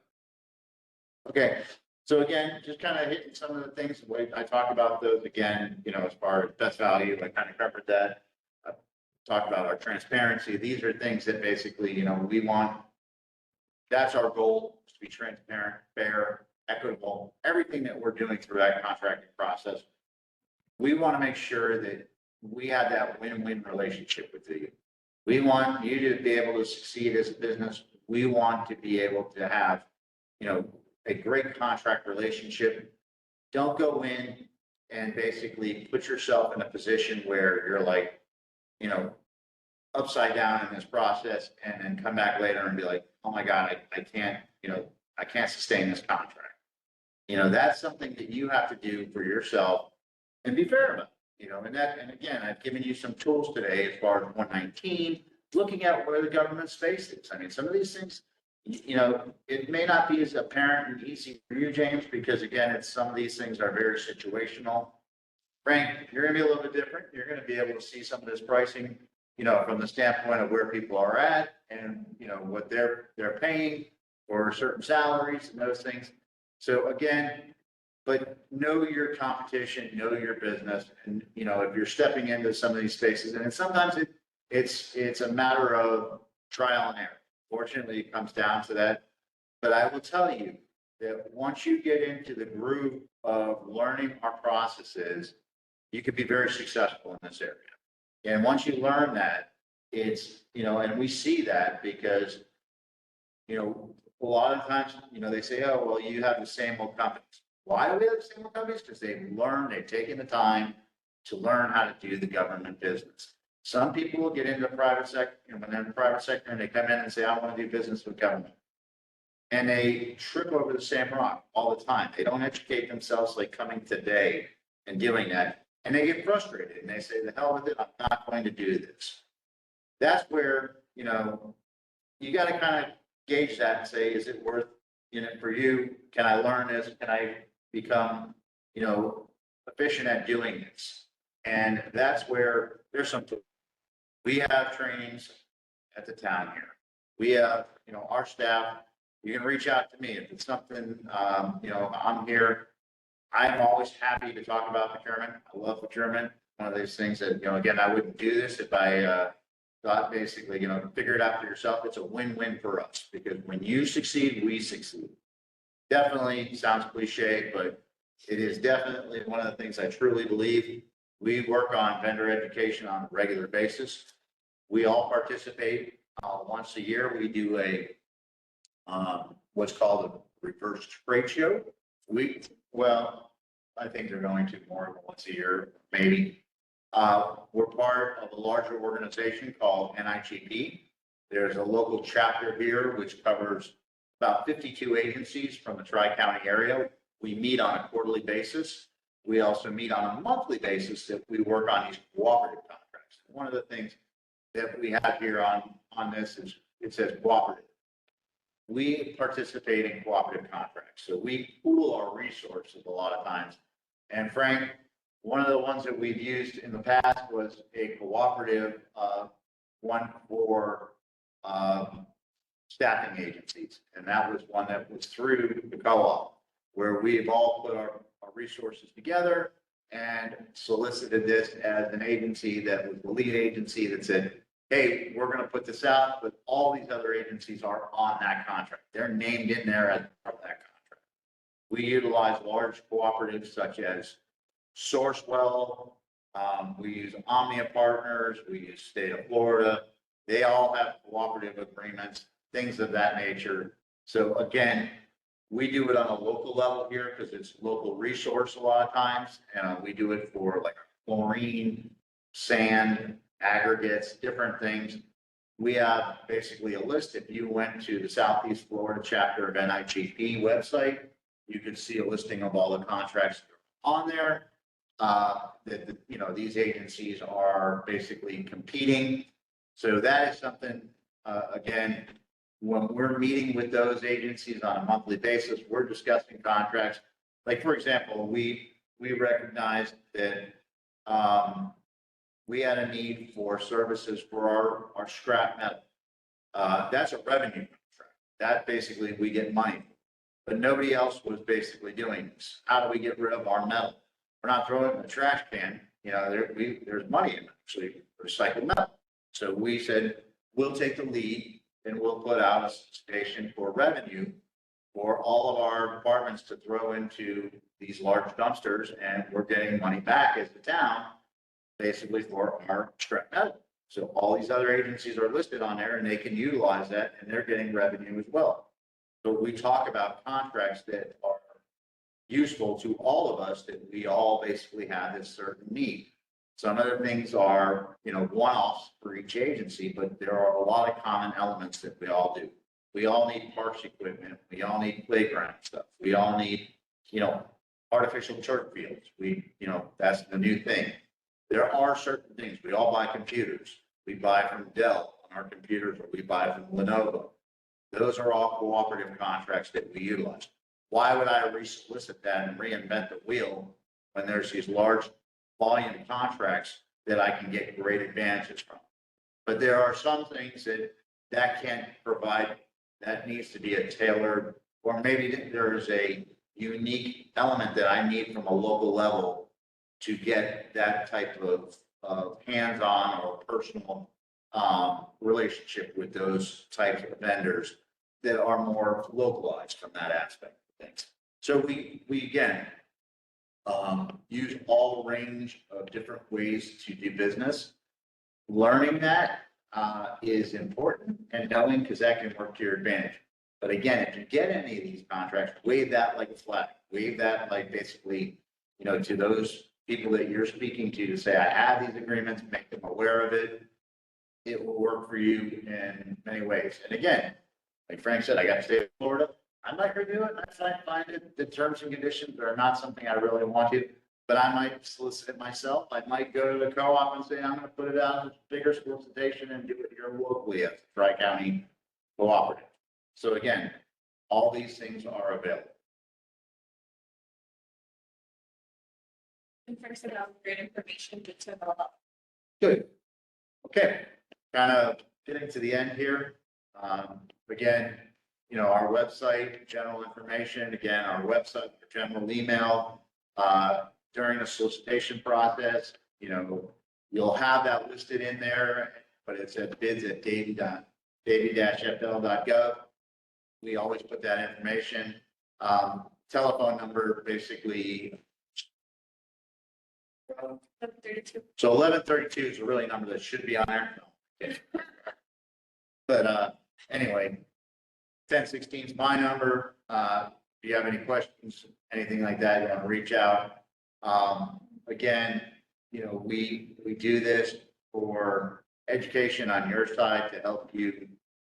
Speaker 1: Okay, so again, just kind of hitting some of the things, the way I talk about those again, as far as best value, I kind of covered that. Talk about our transparency. These are things that basically, we want, that's our goal, is to be transparent, fair, equitable, everything that we're doing through that contracting process. We want to make sure that we have that win-win relationship with you. We want you to be able to succeed as a business. We want to be able to have, a great contract relationship. Don't go in and basically put yourself in a position where you're like, upside down in this process, and then come back later and be like, oh my God, I can't, I can't sustain this contract. That's something that you have to do for yourself and be fair about. And again, I've given you some tools today as far as 119, looking at where the government's space is. I mean, some of these things, it may not be as apparent and easy for you, James, because again, some of these things are very situational. Frank, you're gonna be a little bit different. You're gonna be able to see some of this pricing, from the standpoint of where people are at and, what they're paying. for certain salaries and those things. So again, but know your competition, know your business. And, you know, if you're stepping into some of these spaces, and sometimes it's a matter of trial and error. Fortunately, it comes down to that. But I will tell you that once you get into the groove of learning our processes, you could be very successful in this area. And once you learn that, it's, you know, and we see that because, you know, a lot of times, you know, they say, oh, well, you have the same old companies. Why do we have the same old companies? Because they've learned, they've taken the time to learn how to do the government business. Some people will get into the private sector, you know, when they're in the private sector and they come in and say, I want to do business with government. And they trip over the same rock all the time. They don't educate themselves like coming today and doing that. And they get frustrated and they say, the hell with it, I'm not going to do this. That's where, you know, you got to kind of gauge that and say, is it worth, you know, for you? Can I learn this? Can I become, you know, efficient at doing this? And that's where there's some, we have trainings at the town here. We have, you know, our staff, you can reach out to me if it's something, you know, I'm here. I'm always happy to talk about procurement. I love procurement. One of those things that, you know, again, I wouldn't do this if I thought basically, you know, figure it out for yourself. It's a win-win for us because when you succeed, we succeed. Definitely sounds cliche, but it is definitely one of the things I truly believe. We work on vendor education on a regular basis. We all participate once a year. We do a what's called a reverse trade show. Well, I think they're going to more than once a year, maybe. We're part of a larger organization called NIGP. There's a local chapter here which covers about 52 agencies from the Tri-County area. We meet on a quarterly basis. We also meet on a monthly basis that we work on these cooperative contracts. One of the things that we have here on this is it says cooperative. We participate in cooperative contracts. So we pool our resources a lot of times. And Frank, one of the ones that we've used in the past was a cooperative one for staffing agencies. And that was one that was through the co-op where we've all put our resources together and solicited this as an agency that was the lead agency that said, hey, we're going to put this out, but all these other agencies are on that contract. They're named in there as part of that contract. We utilize large cooperatives such as Sourcewell. We use Omnia Partners. We use State of Florida. They all have cooperative agreements, things of that nature. So again, we do it on a local level here because it's local resource a lot of times. And we do it for like chlorine, sand, aggregates, different things. We have basically a list. If you went to the Southeast Florida chapter of NIGP website, you could see a listing of all the contracts on there. That, you know, these agencies are basically competing. So that is something, again, when we're meeting with those agencies on a monthly basis, we're discussing contracts. Like, for example, we recognized that we had a need for services for our scrap metal. That's a revenue contract. That basically we get money, but nobody else was basically doing this. How do we get rid of our metal? We're not throwing it in the trash can. You know, there's money in actually recycled metal. So we said, we'll take the lead and we'll put out a solicitation for revenue for all of our departments to throw into these large dumpsters, and we're getting money back as the town, basically for our scrap metal. So all these other agencies are listed on there and they can utilize that and they're getting revenue as well. So we talk about contracts that are useful to all of us, that we all basically have this certain need. Some other things are, you know, one-offs for each agency, but there are a lot of common elements that we all do. We all need parks equipment. We all need playground stuff. We all need, you know, artificial turf fields. You know, that's the new thing. There are certain things. We all buy computers. We buy from Dell on our computers, or we buy from Lenovo. Those are all cooperative contracts that we utilize. Why would I resolicit that and reinvent the wheel when there's these large volume contracts that I can get great advantages from? But there are some things that can't provide that needs to be a tailored, or maybe there's a unique element that I need from a local level to get that type of hands-on or personal relationship with those types of vendors that are more localized from that aspect of things. So we again, use all range of different ways to do business. Learning that is important, and knowing, because that can work to your advantage. But again, if you get any of these contracts, wave that like a flag, wave that like basically, to those people that you're speaking to say, I have these agreements, make them aware of it. It will work for you in many ways. And again, like Frank said, I got to stay in Florida. I might review it, and I might find it, the terms and conditions are not something I really want to, but I might solicit it myself. I might go to the co-op and say, I'm gonna put it out as a bigger solicitation and do it here locally as a Tri-County cooperative. So again, all these things are available.
Speaker 2: And first, about great information, good to know.
Speaker 1: Good. Okay, kind of getting to the end here. Again, our website, general information, again, our website, general email, during the solicitation process, you'll have that listed in there, but it's at bids@davie-fl.gov. We always put that information. Telephone number, basically.
Speaker 2: 32.
Speaker 1: So 1132 is a really number that should be on there. But anyway, 1016 is my number. If you have any questions, anything like that, you want to reach out. Again, we do this for education on your side to help you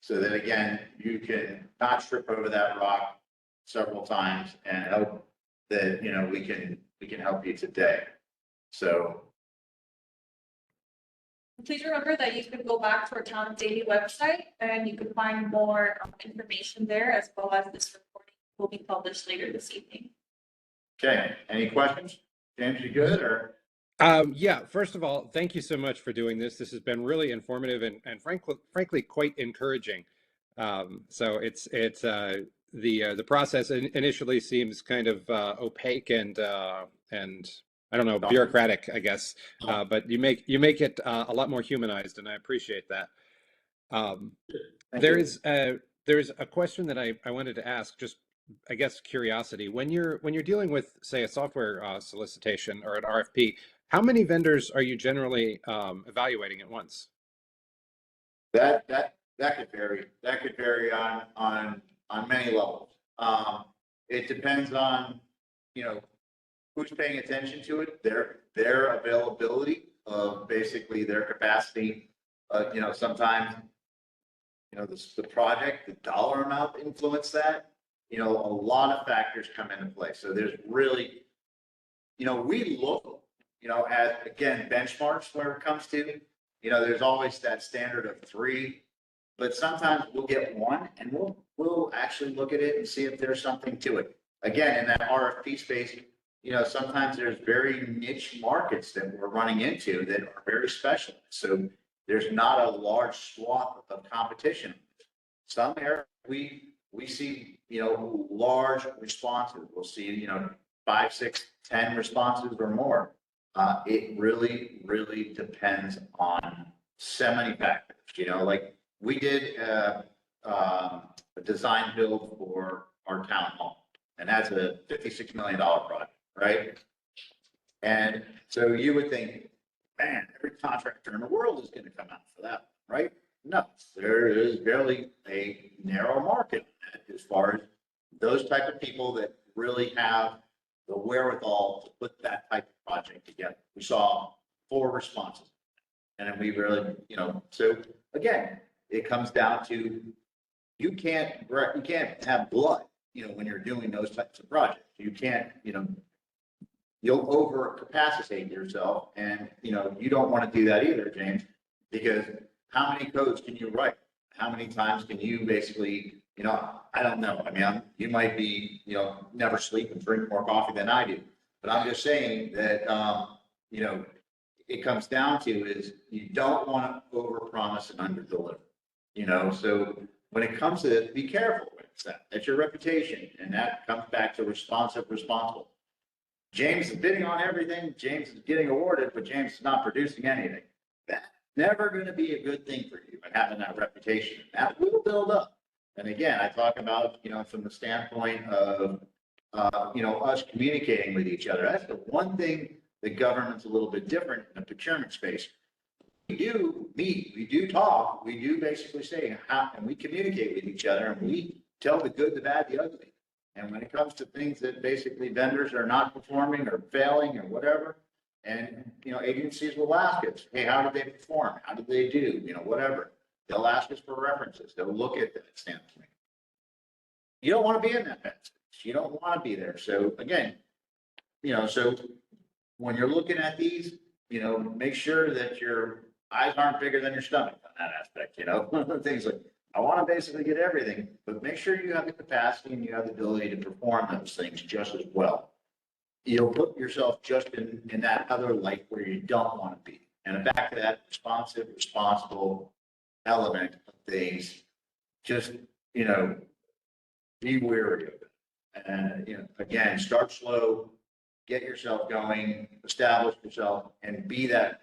Speaker 1: so that, again, you can not trip over that rock several times and hope that, we can help you today. So.
Speaker 2: Please remember that you can go back to our Town of Davie website and you can find more information there, as well as this recording will be published later this evening.
Speaker 1: Okay, any questions? James, you good or?
Speaker 3: Yeah, first of all, thank you so much for doing this. This has been really informative and frankly quite encouraging. So it's the process initially seems kind of opaque and I don't know, bureaucratic, I guess, but you make it a lot more humanized, and I appreciate that. There's a question that I wanted to ask, just I guess curiosity. When you're dealing with, say, a software solicitation or an RFP, how many vendors are you generally evaluating at once?
Speaker 1: That could vary. That could vary on many levels. It depends on, who's paying attention to it, their availability of basically their capacity. Sometimes, the project, the dollar amount influence that. A lot of factors come into play. So there's really, we look, as again, benchmarks where it comes to, there's always that standard of 3, but sometimes we'll get 1 and we'll actually look at it and see if there's something to it. Again, in that RFP space, sometimes there's very niche markets that we're running into that are very specialized. So there's not a large swath of competition. Some areas we see, large responses. We'll see, 5, 6, 10 responses or more. It really, really depends on so many factors. Like we did a design build for our town hall, and that's a $56 million project, right? And so you would think, man, every contractor in the world is going to come out for that, right? No, there is barely a narrow market as far as those type of people that really have the wherewithal to put that type of project together. We saw 4 responses, and then we really, so again, it comes down to you can't have blood, when you're doing those types of projects. You can't, you'll overcapacitate yourself, and you don't want to do that either, James, because how many codes can you write? How many times can you basically, I don't know. I mean, you might be, never sleep and drink more coffee than I do, but I'm just saying that, it comes down to is you don't want to overpromise and underdeliver, so when it comes to this, be careful with that. That's your reputation. And that comes back to responsible. James is bidding on everything. James is getting awarded, but James is not producing anything. That's never going to be a good thing for you and having that reputation. That will build up. And again, I talk about, from the standpoint of, us communicating with each other. That's the one thing that government's a little bit different in the procurement space. We do meet, we do talk, we do basically say how, and we communicate with each other and we tell the good, the bad, the ugly. And when it comes to things that basically vendors are not performing or failing or whatever, and, agencies will ask us, hey, how did they perform? How did they do? Whatever. They'll ask us for references. They'll look at that standpoint. You don't want to be in that mess. You don't want to be there. So again, so when you're looking at these, make sure that your eyes aren't bigger than your stomach on that aspect, things like, I want to basically get everything, but make sure you have the capacity and you have the ability to perform those things just as well. You'll put yourself just in that other light where you don't want to be. And back to that responsible element of things, just, be wary of it. And, again, start slow, get yourself going, establish yourself, and be that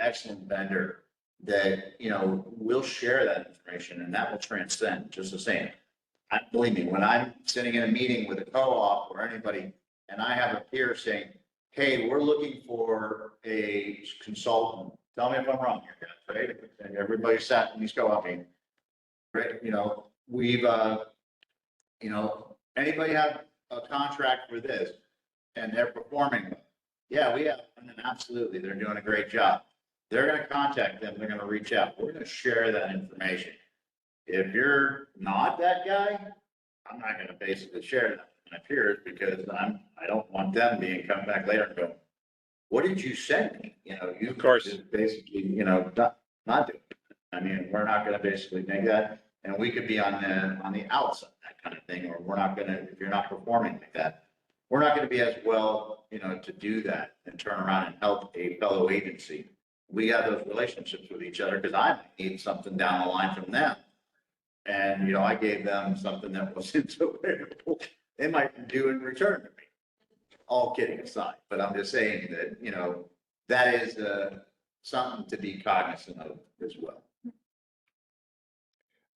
Speaker 1: excellent vendor that, will share that information and that will transcend just the same. Believe me, when I'm sitting in a meeting with a co-op or anybody, and I have a peer saying, hey, we're looking for a consultant. Tell me if I'm wrong here, guys, right? And everybody sat in these co-op meetings, right? We've, anybody have a contract for this and they're performing? Yeah, we have, and absolutely, they're doing a great job. They're going to contact them. They're going to reach out. We're going to share that information. If you're not that guy, I'm not going to basically share that with my peers because I don't want them coming back later and going, what did you send me? You
Speaker 3: Of course.
Speaker 1: just basically, not do it. I mean, we're not going to basically make that. And we could be on the outside, that kind of thing, or we're not going to, if you're not performing like that, we're not going to be as well, to do that and turn around and help a fellow agency. We have those relationships with each other because I might need something down the line from them. And, I gave them something that wasn't so favorable. They might do in return to me. All kidding aside, but I'm just saying that, that is something to be cognizant of as well.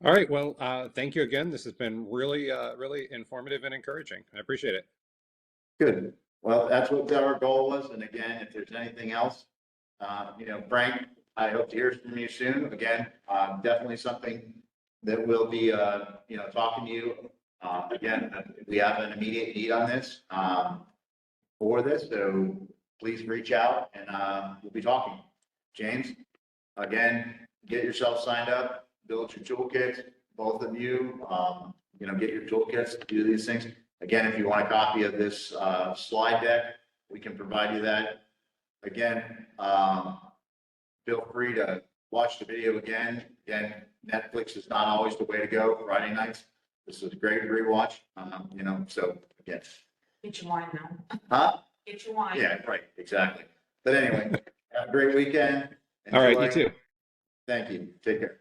Speaker 3: All right. Well, thank you again. This has been really, really informative and encouraging. I appreciate it.
Speaker 1: Good. Well, that's what our goal was. And again, if there's anything else, Frank, I hope to hear from you soon. Again, definitely something that we'll be, talking to you. Again, we have an immediate need on this, for this. So please reach out and we'll be talking. James, again, get yourself signed up, build your toolkits, both of you, get your toolkits to do these things. Again, if you want a copy of this slide deck, we can provide you that. Again, feel free to watch the video again. Again, Netflix is not always the way to go Friday nights. This is a great rewatch, so again.
Speaker 4: Get your wine now.
Speaker 1: Huh?
Speaker 4: Get your wine.
Speaker 1: Yeah, right, exactly. But anyway, have a great weekend.
Speaker 3: All right. You
Speaker 1: Enjoy.
Speaker 3: too.
Speaker 1: Thank you. Take care.